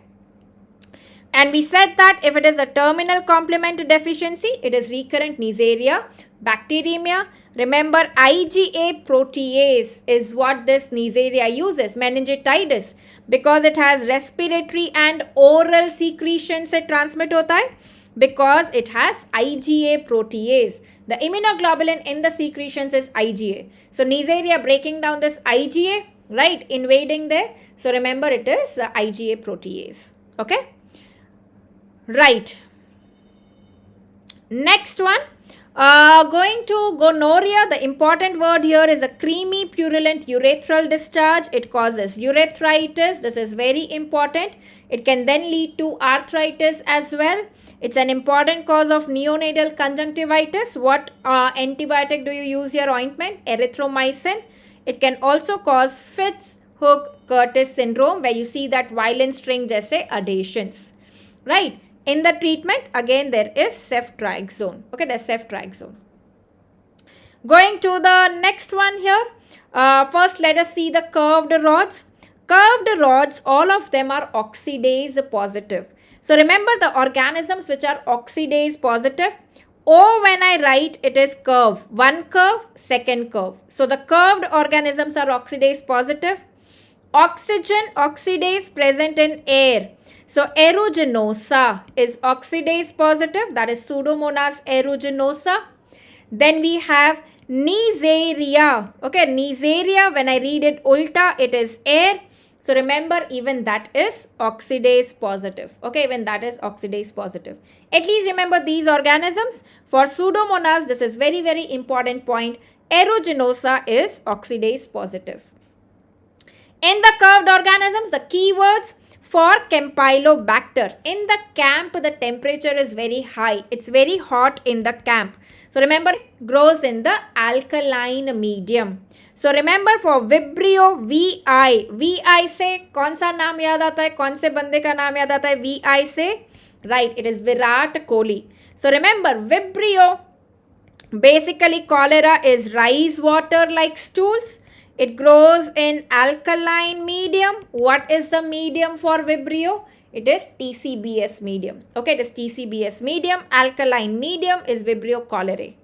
And we said that if it is a terminal complement deficiency, it is recurrent Neisseria bacteremia. Remember, IgA protease is what this Neisseria uses, meningitis, because it has respiratory and oral secretion se transmit hota hai, because it has IgA protease. The immunoglobulin in the secretions is IgA. So Neisseria breaking down this IgA, right, invading there. So remember, it is IgA protease. Okay. Right. Next one. Going to gonorrhea, the important word here is a creamy purulent urethral discharge. It causes urethritis. This is very important. It can then lead to arthritis as well. It's an important cause of neonatal conjunctivitis. What antibiotic do you use your ointment? Erythromycin. It can also cause Fitz-Hugh-Curtis syndrome, where you see that violin string jaise adhesions. Right. In the treatment, again, there is ceftriaxone. Okay, there's ceftriaxone. Going to the next one here. First, let us see the curved rods. Curved rods, all of them are oxidase positive. So remember the organisms which are oxidase positive. O, when I write, it is curve. One curve, second curve. So the curved organisms are oxidase positive. Oxygen oxidase present in air. So aeruginosa is oxidase positive, that is Pseudomonas aeruginosa. Then we have Neisseria. Okay, Neisseria, when I read it ulta, it is air. So remember, even that is oxidase positive. Okay, even that is oxidase positive. At least remember these organisms. For Pseudomonas, this is very, very important point. Aeruginosa is oxidase positive. In the curved organisms, the keywords for Campylobacter. In the camp, the temperature is very high. It's very hot in the camp. So remember, it grows in the alkaline medium. So remember for Vibrio VI. VI से कौन सा नाम याद आता है? कौन से बंदे का नाम याद आता है VI से? Right, it is Virat Kohli. So remember, Vibrio, basically cholera is rice water like stools. It grows in alkaline medium. What is the medium for Vibrio? It is TCBS medium. Okay, it is TCBS medium. Alkaline medium is Vibrio cholerae.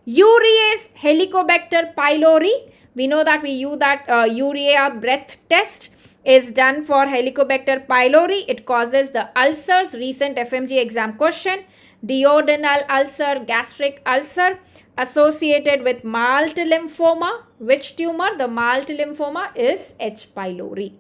Urease Helicobacter pylori. We know that we use that urea breath test is done for Helicobacter pylori. It causes the ulcers. Recent FMG exam question. Duodenal ulcer, gastric ulcer associated with Malt lymphoma. Which tumor? The Malt lymphoma is H. pylori.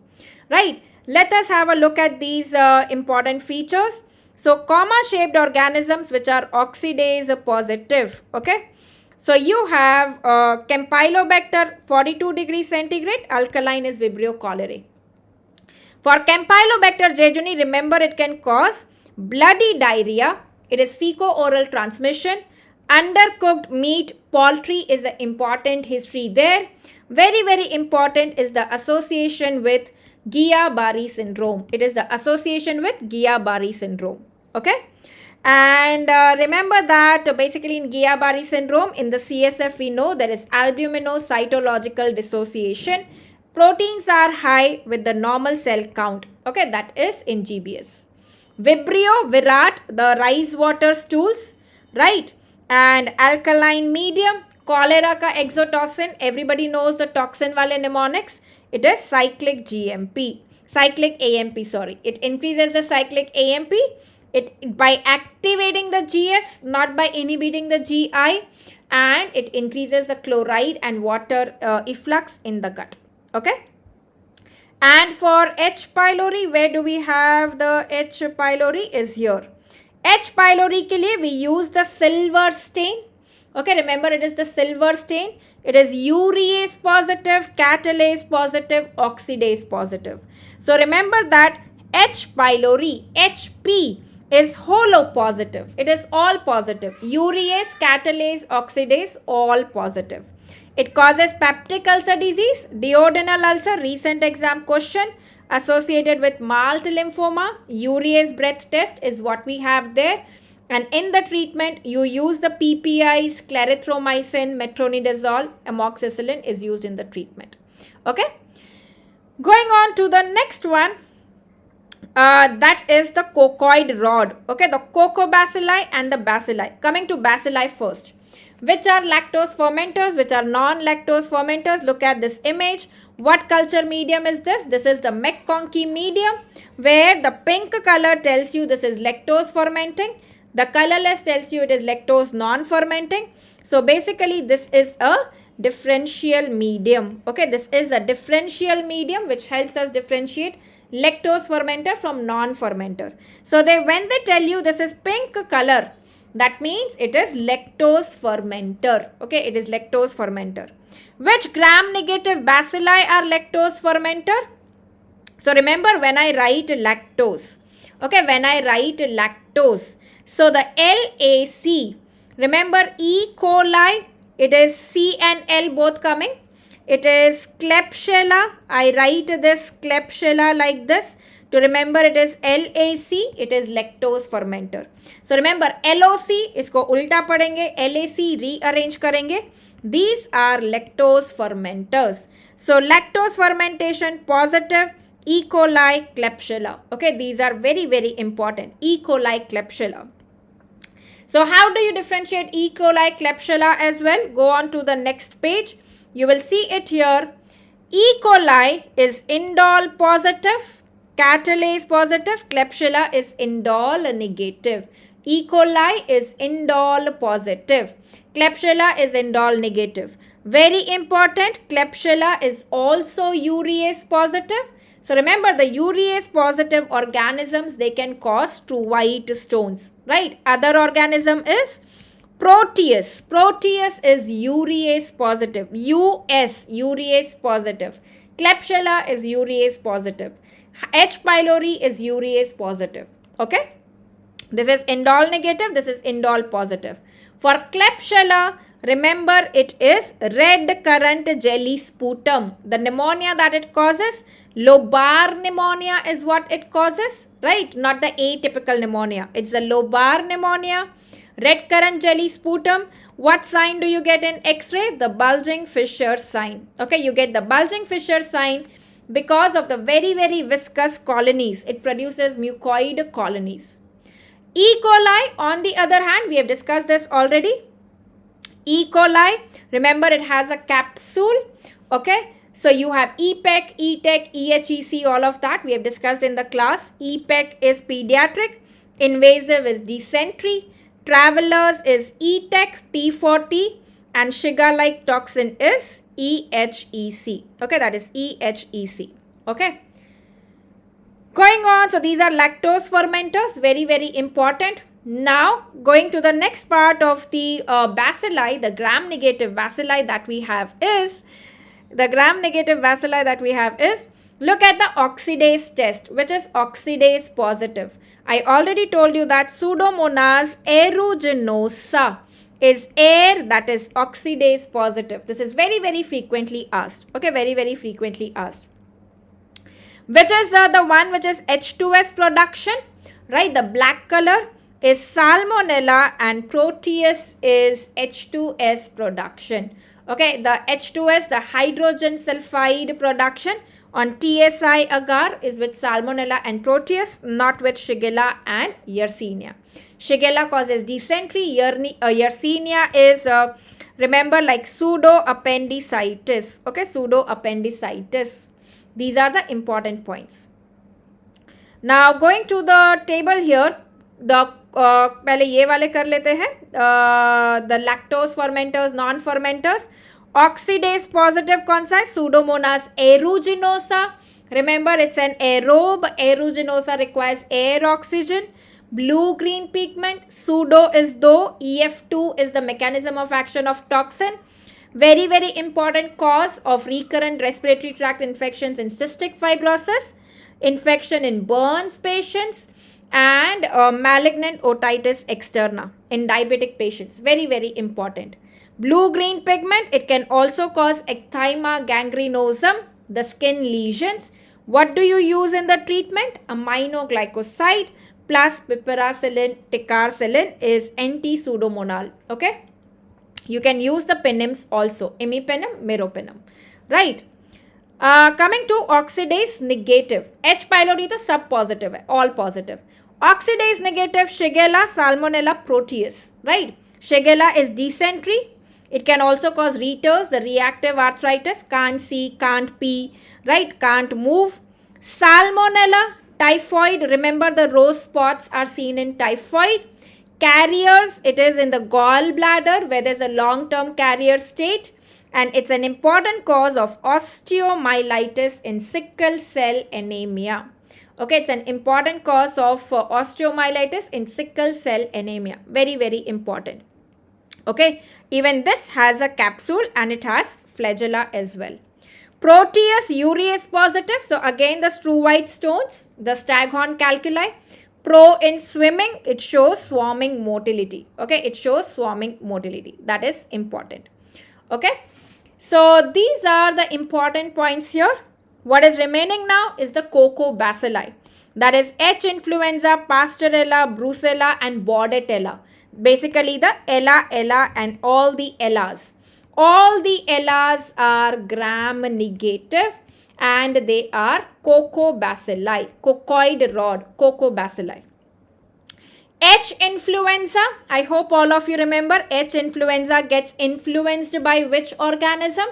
Right. Let us have a look at these important features. So, comma-shaped organisms which are oxidase positive. Okay. So, you have Campylobacter 42 degrees centigrade. Alkaline is Vibrio cholerae. For Campylobacter jejuni, remember it can cause bloody diarrhea. It is fecal-oral transmission. Undercooked meat, poultry is an important history there. Very, very important is the association with Guillain-Barré syndrome. It is the association with Guillain-Barré syndrome. Okay. And remember that basically in Guillain-Barré syndrome, in the CSF we know there is albuminocytological dissociation. Proteins are high with the normal cell count. Okay, that is in GBS. Vibrio, Virat, the rice water stools, right? And alkaline medium, cholera ka exotoxin, everybody knows the toxin wale mnemonics. It is cyclic AMP, sorry. It increases the cyclic AMP. It by activating the GS, not by inhibiting the GI. and it increases the chloride and water efflux in the gut. Okay. And for H. pylori, where do we have the H. pylori? Is here. H. pylori ke liye we use the silver stain. Okay, remember it is the silver stain. It is urease positive, catalase positive, oxidase positive. So remember that H. pylori, HP, is holo positive. It is all positive. Urease, catalase, oxidase, all positive. It causes peptic ulcer disease, duodenal ulcer, recent exam question, associated with mild lymphoma. Urease breath test is what we have there. And in the treatment, you use the PPIs, clarithromycin, metronidazole, amoxicillin is used in the treatment. Okay. Going on to the next one. That is the cocoid rod. Okay, the cocobacilli and the bacilli. Coming to bacilli first. Which are lactose fermenters, which are non-lactose fermenters? Look at this image. What culture medium is this? This is the McConkey medium, where the pink color tells you this is lactose fermenting. The colorless tells you it is lactose non-fermenting. So basically this is a differential medium. Okay, this is a differential medium which helps us differentiate lactose fermenter from non-fermenter. So when they tell you this is pink color, that means it is lactose fermenter. Okay, it is lactose fermenter. Which gram-negative bacilli are lactose fermenter? So remember when I write lactose. Okay, when I write lactose. So the LAC, remember E. coli, it is C and L both coming. It is Klebsiella. I write this Klebsiella like this. To remember it is LAC, it is lactose fermenter. So remember LOC, isko ulta padenge, LAC rearrange karenge. These are lactose fermenters. So lactose fermentation positive, E. coli, Klebsiella. Okay, these are very, very important. E. coli, Klebsiella. So how do you differentiate E. coli, Klebsiella as well? Go on to the next page. You will see it here. E. coli is indole positive, catalase positive, Klebsiella is indole negative. E. coli is indole positive, Klebsiella is indole negative. Very important, Klebsiella is also urease positive. So remember the urease positive organisms, they can cause true white stones, right? Other organism is Proteus. Proteus is urease positive. US, urease positive. Klebsiella is urease positive. H. pylori is urease positive. Okay. This is indole negative. This is indole positive. For Klebsiella, remember it is red currant jelly sputum. The pneumonia that it causes, lobar pneumonia is what it causes, right? Not the atypical pneumonia. It's the lobar pneumonia. Red currant jelly sputum. What sign do you get in X-ray? The bulging fissure sign. Okay, you get the bulging fissure sign because of the very, very viscous colonies. It produces mucoid colonies. E. coli, on the other hand, we have discussed this already. E. coli, remember it has a capsule. Okay, so you have EPEC, ETEC, EHEC, all of that we have discussed in the class. EPEC is pediatric, invasive is dysentery, travelers is ETEC, T40, and Shiga-like toxin is EHEC. Okay, that is EHEC. Okay. Going on, so these are lactose fermenters, very, very important. Now, going to the next part of the bacilli, the gram-negative bacilli that we have is, look at the oxidase test, which is oxidase positive. I already told you that Pseudomonas aeruginosa is air that is oxidase positive. This is very, very frequently asked. Okay, very, very frequently asked. Which is the one which is H2S production, right? The black color is Salmonella and Proteus is H2S production. Okay, the H2S, the hydrogen sulfide production on TSI agar is with Salmonella and Proteus, not with Shigella and Yersinia. Shigella causes dysentery, Yersinia is, remember, like pseudoappendicitis. Okay, pseudoappendicitis. These are the important points. Now going to the table here, the पहले ये वाले कर लेते हैं, the lactose fermenters, non fermenters. Oxidase positive कौन सा है? Pseudomonas एरुजिनोसा. Remember, it's an aerobe. Aeruginosa requires air oxygen. Blue-green pigment. Pseudo is though. EF2 is the mechanism of action of toxin. Very, very important cause of recurrent respiratory tract infections in cystic fibrosis, infection in burns patients, and malignant otitis externa in diabetic patients. Very, very important. Blue-green pigment, it can also cause ecthyma gangrenosum, the skin lesions. What do you use in the treatment? Aminoglycoside plus piperacillin, ticarcillin is anti-pseudomonal. Okay. You can use the penims also, imipenem, meropenem. Right. Coming to oxidase negative. H. pylori to sub positive, all positive. Oxidase negative, Shigella, Salmonella, Proteus. Right. Shigella is dysentery. It can also cause reters, the reactive arthritis, can't see, can't pee, right, can't move. Salmonella, typhoid, remember the rose spots are seen in typhoid. Carriers, it is in the gallbladder where there's a long-term carrier state, and it's an important cause of osteomyelitis in sickle cell anemia. Okay, it's an important cause of osteomyelitis in sickle cell anemia. Very, very important. Okay, even this has a capsule and it has flagella as well. Proteus, urease positive. So again the Struwite stones, the staghorn calculi. Pro in swimming, it shows swarming motility. Okay, it shows swarming motility. That is important. Okay, so these are the important points here. What is remaining now is the Coccobacilli. That is H. influenza, Pasteurella, Brucella and Bordetella. Basically the Ella and all the Ellas. All the Ellas are gram negative and they are Coccobacilli, coccoid rod, Coccobacilli. H. influenza, I hope all of you remember, H. influenza gets influenced by which organism?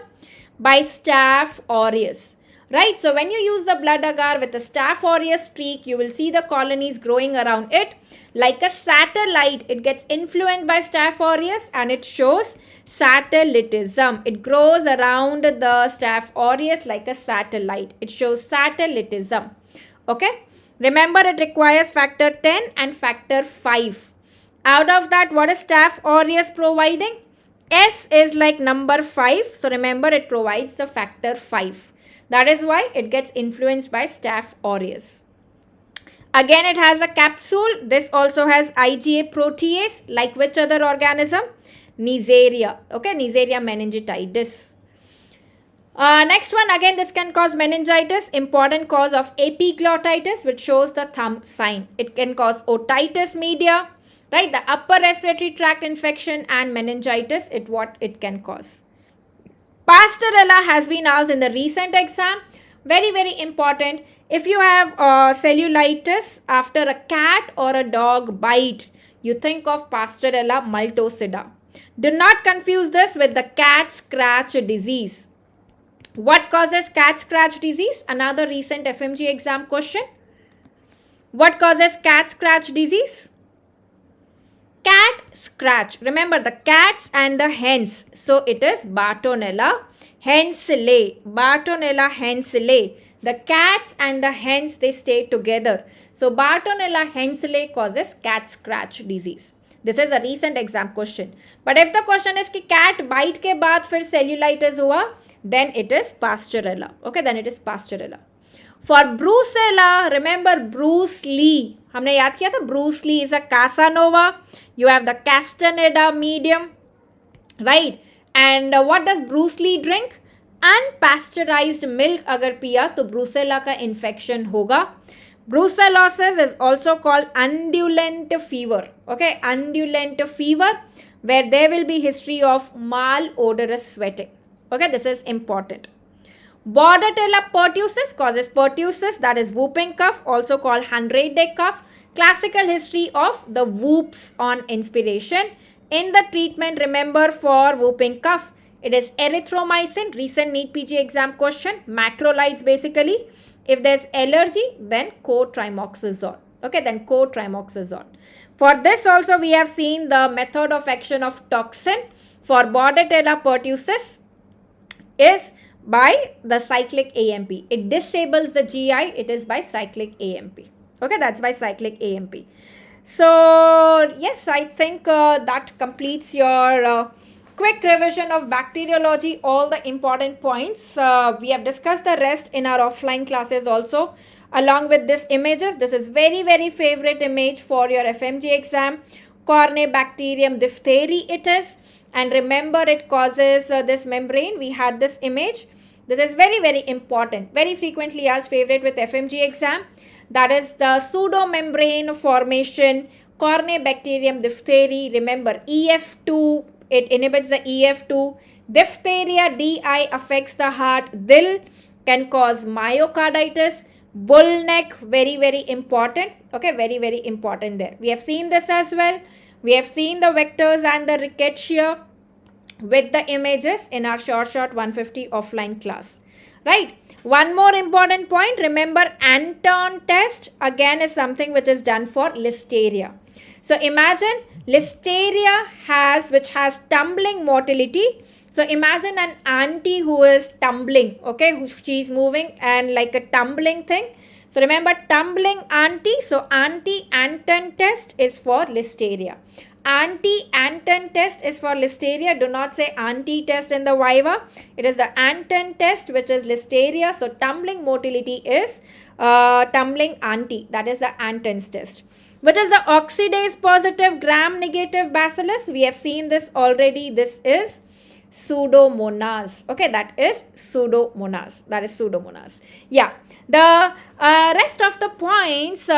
By Staph aureus. Right, so when you use the blood agar with the Staph aureus streak, you will see the colonies growing around it. Like a satellite, it gets influenced by Staph aureus and it shows satellitism. It grows around the Staph aureus like a satellite. It shows satellitism. Okay. Remember, it requires factor 10 and factor 5. Out of that, what is Staph aureus providing? S is like number 5. So remember, it provides the factor 5. That is why it gets influenced by Staph aureus. Again, it has a capsule. This also has IgA protease. Like which other organism? Neisseria. Okay, Neisseria meningitis. Next one, again, this can cause meningitis. Important cause of epiglottitis, which shows the thumb sign. It can cause otitis media. Right, the upper respiratory tract infection and meningitis, what it can cause. Pasteurella has been asked in the recent exam. Very, very important. If you have cellulitis after a cat or a dog bite, you think of Pasteurella multocida. Do not confuse this with the cat scratch disease. What causes cat scratch disease? Another recent FMGE exam question. What causes cat scratch disease? Cat scratch. Remember the cats and the hens. So it is Bartonella henselae. Bartonella henselae. The cats and the hens, they stay together. So Bartonella henselae causes cat scratch disease. This is a recent exam question. But if the question is कि cat bite के बाद फिर cellulitis हुआ, then it is Pasteurella. Okay, then it is Pasteurella. For Brucella, remember Bruce Lee. हमने याद किया था Bruce Lee is a Casanova. You have the Castaneda medium, right? And what does Bruce Lee drink? Unpasteurized milk अगर पिया तो Brucella का infection होगा. Brucellosis is also called undulent fever. Okay, undulent fever where there will be history of malodorous sweating. Okay, this is important. Bordetella pertussis causes pertussis, that is whooping cough, also called 100-day cough. Classical history of the whoops on inspiration. In the treatment, remember for whooping cough, it is erythromycin, recent NEET PG exam question, macrolides basically. If there's allergy, then cotrimoxazole. Okay, then cotrimoxazole. For this also we have seen the method of action of toxin for Bordetella pertussis is by the cyclic AMP. It disables the GI, it is by cyclic AMP. Okay, that's by cyclic AMP. So yes, I think that completes your quick revision of bacteriology, all the important points. We have discussed the rest in our offline classes also, along with these images. This is very, very favorite image for your FMG exam. Corynebacterium diphtheria it is. And remember, it causes this membrane. We had this image. This is very, very important. Very frequently asked favorite with FMG exam. That is the pseudomembrane formation, Corynebacterium diphtheria. Remember, EF2, it inhibits the EF2. Diphtheria, DI affects the heart. DIL can cause myocarditis. Bull neck, very, very important. Okay, very, very important there. We have seen this as well. We have seen the vectors and the rickettsia with the images in our short 150 offline class. Right. One more important point. Remember, Anton test again is something which is done for listeria. So imagine listeria which has tumbling motility. So imagine an auntie who is tumbling. Okay, she's moving and like a tumbling thing. So remember, tumbling auntie. So anti-Anton test is for listeria. Anti-Anton test is for listeria. Do not say anti test in the viva. It is the Anton test which is listeria. So tumbling motility is tumbling anti. That is the Anton's test. Which is the oxidase positive gram negative bacillus. We have seen this already. This is Pseudomonas. Okay, that is Pseudomonas. That is Pseudomonas. Yeah. The rest of the points,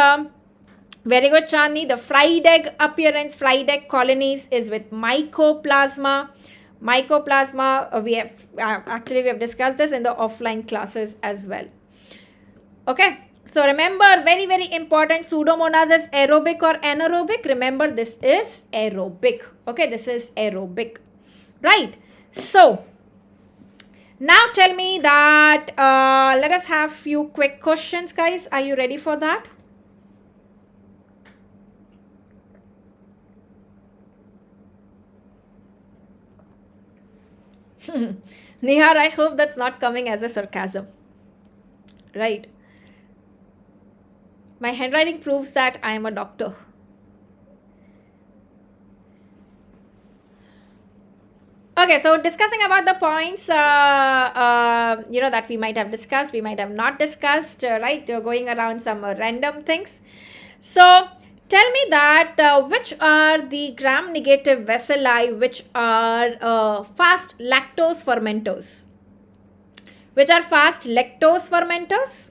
very good, Chandni. The fried egg appearance, fried egg colonies is with Mycoplasma. Mycoplasma, we have discussed this in the offline classes as well. Okay. So remember, very, very important, Pseudomonas is aerobic or anaerobic. Remember, this is aerobic. Okay, this is aerobic. Right. So now tell me that, let us have few quick questions, guys. Are you ready for that? Nihar, I hope that's not coming as a sarcasm. Right. My handwriting proves that I am a doctor. Okay, so discussing about the points, that we might have discussed, we might have not discussed, right? Going around some random things. So tell me that which are the gram-negative bacilli which are fast lactose fermenters? Which are fast lactose fermenters?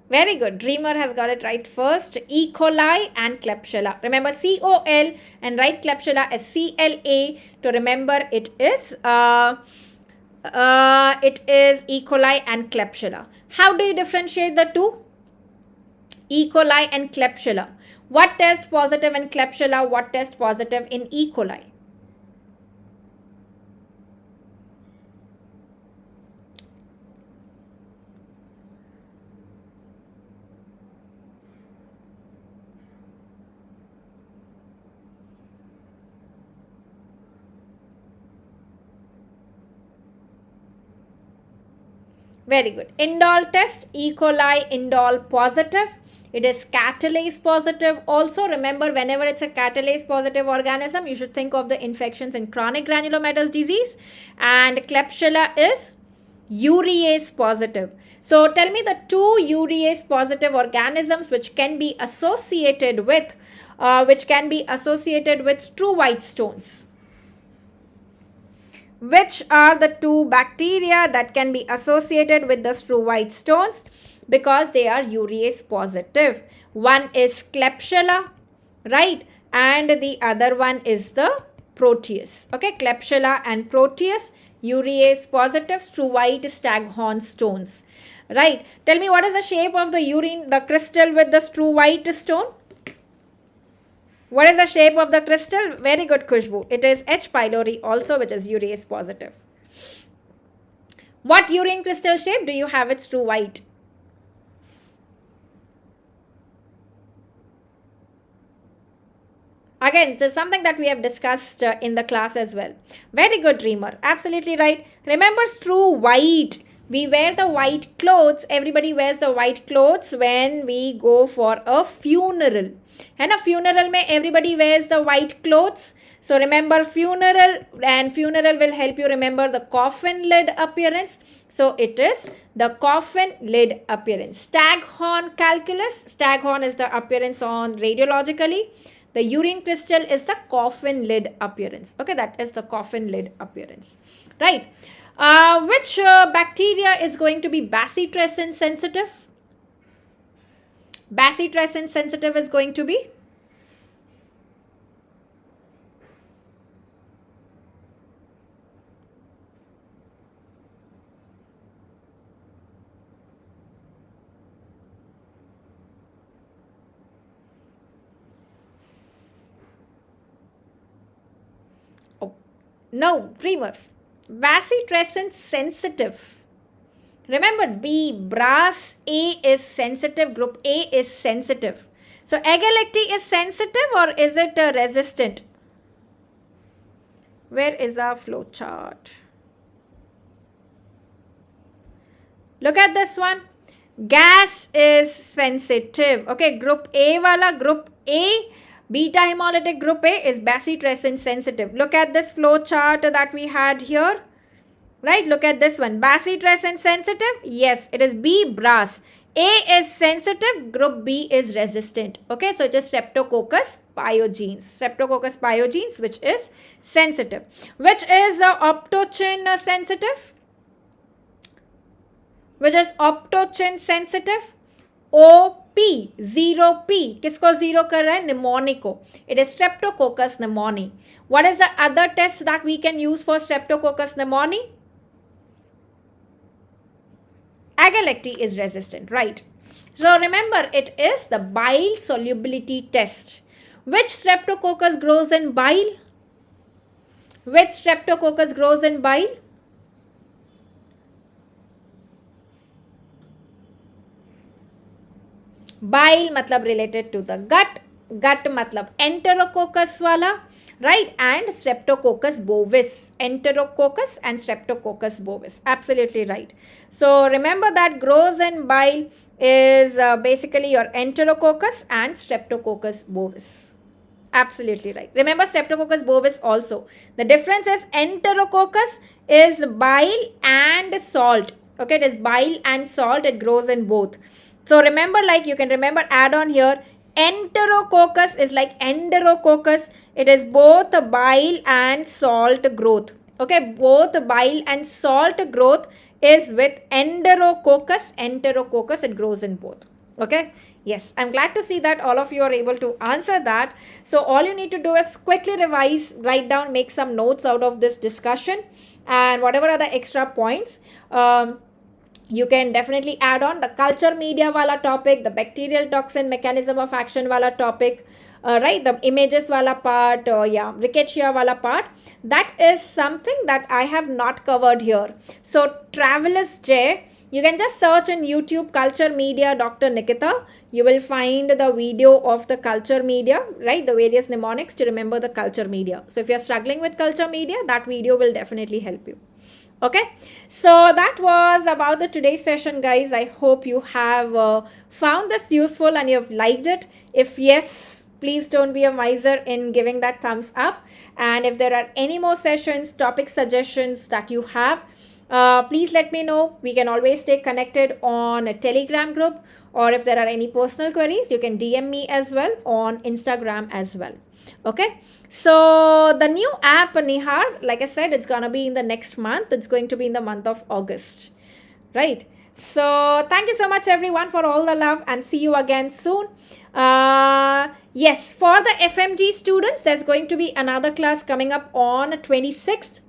Very good. Dreamer has got it right first. E. coli and Klebsiella. Remember, COL and write Klebsiella as CLA. To remember, it is E. coli and Klebsiella. How do you differentiate the two? E. coli and Klebsiella. What test positive in Klebsiella? What test positive in E. coli? Very good. Indol test, E. coli, indol positive. It is catalase positive. Also, remember, whenever it's a catalase positive organism, you should think of the infections in chronic granulomatous disease. And Klebsiella is urease positive. So, tell me the two urease positive organisms which can be associated with true white stones. Which are the two bacteria that can be associated with the true white stones because they are urease positive? One is Klebsiella, right? And the other one is the Proteus. Okay, Klebsiella and Proteus Urease positive, true white, staghorn stones. Right. Tell me, what is the shape of the urine, the crystal with the true white stone? What is the shape of the crystal? Very good, Khushbu. It is H. pylori also, which is urease positive. What urine crystal shape do you have? It's true white. Again, this is something that we have discussed in the class as well. Very good, dreamer. Absolutely right. Remember, true white. We wear the white clothes. Everybody wears the white clothes when we go for a funeral. And a funeral mein everybody wears the white clothes. So remember funeral, and funeral will help you remember the coffin lid appearance. So it is the coffin lid appearance. Staghorn calculus. Staghorn is the appearance on radiologically. The urine crystal is the coffin lid appearance. Okay, that is the coffin lid appearance. Right. Which bacteria is going to be bacitracin sensitive? Bacitracin sensitive is going to be? Oh, no, dreamer. Bacitracin sensitive. Remember, B, brass, A is sensitive, group A is sensitive. So, Agalacti is sensitive or is it resistant? Where is our flow chart? Look at this one. Gas is sensitive. Okay, group A wala, group A, beta hemolytic group A is bacitracin sensitive. Look at this flow chart that we had here. Right, look at this one. Bacitracin sensitive? Yes, it is B, brass. A is sensitive, group B is resistant. Okay, so it is Streptococcus pyogenes. Streptococcus pyogenes, which is sensitive. Which is optochin sensitive? Which is optochin sensitive? OP, 0P. किसको zero कर रहा है? Mnemonic को. It is Streptococcus pneumoniae. What is the other test that we can use for Streptococcus pneumoniae? Agalacti is resistant, right? So remember, it is the bile solubility test. Which Streptococcus grows in bile? Which Streptococcus grows in bile? Bile matlab related to the gut. Gut matlab enterococcus wala. Right, and Streptococcus bovis, Enterococcus and Streptococcus bovis. Absolutely right. So remember that grows in bile is basically your Enterococcus and Streptococcus bovis. Absolutely right. Remember Streptococcus bovis also. The difference is Enterococcus is bile and salt. Okay, it is bile and salt. It grows in both. So remember, like you can remember, add on here. Enterococcus is like Enterococcus. It is both bile and salt growth. Okay, both bile and salt growth is with Enterococcus. Enterococcus, it grows in both. Okay, yes, I'm glad to see that all of you are able to answer that. So all you need to do is quickly revise, write down, make some notes out of this discussion, and whatever are the extra points. You can definitely add on the culture media wala topic, the bacterial toxin mechanism of action wala topic, right, the images wala part, yeah, rickettsia wala part. That is something that I have not covered here. So Travelers J, you can just search in YouTube culture media Dr. Nikita. You will find the video of the culture media, right, the various mnemonics to remember the culture media. So if you're struggling with culture media, that video will definitely help you. Okay, so that was about the today's session, guys. I hope you have found this useful and you have liked it. If yes, please don't be a miser in giving that thumbs up. And if there are any more sessions, topic suggestions that you have, please let me know. We can always stay connected on a Telegram group, or if there are any personal queries, you can DM me as well on Instagram as well. Okay, so the new app, Nihar, like I said, it's gonna be in the next month. It's going to be in the month of August, right? So thank you so much everyone for all the love, and see you again soon. Yes, for the FMG students, there's going to be another class coming up on 26th.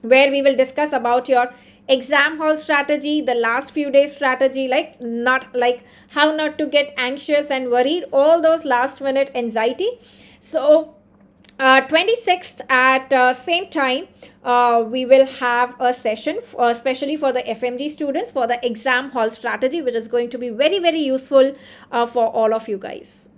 where we will discuss about your exam hall strategy, the last few days strategy, like not like how not to get anxious and worried, all those last minute anxiety. So 26th at same time, we will have a session especially for the FMG students for the exam hall strategy, which is going to be very very useful for all of you guys.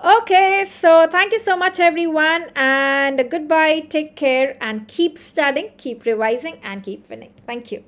Okay, so thank you so much everyone, and goodbye, take care, and keep studying, keep revising, and keep winning. Thank you.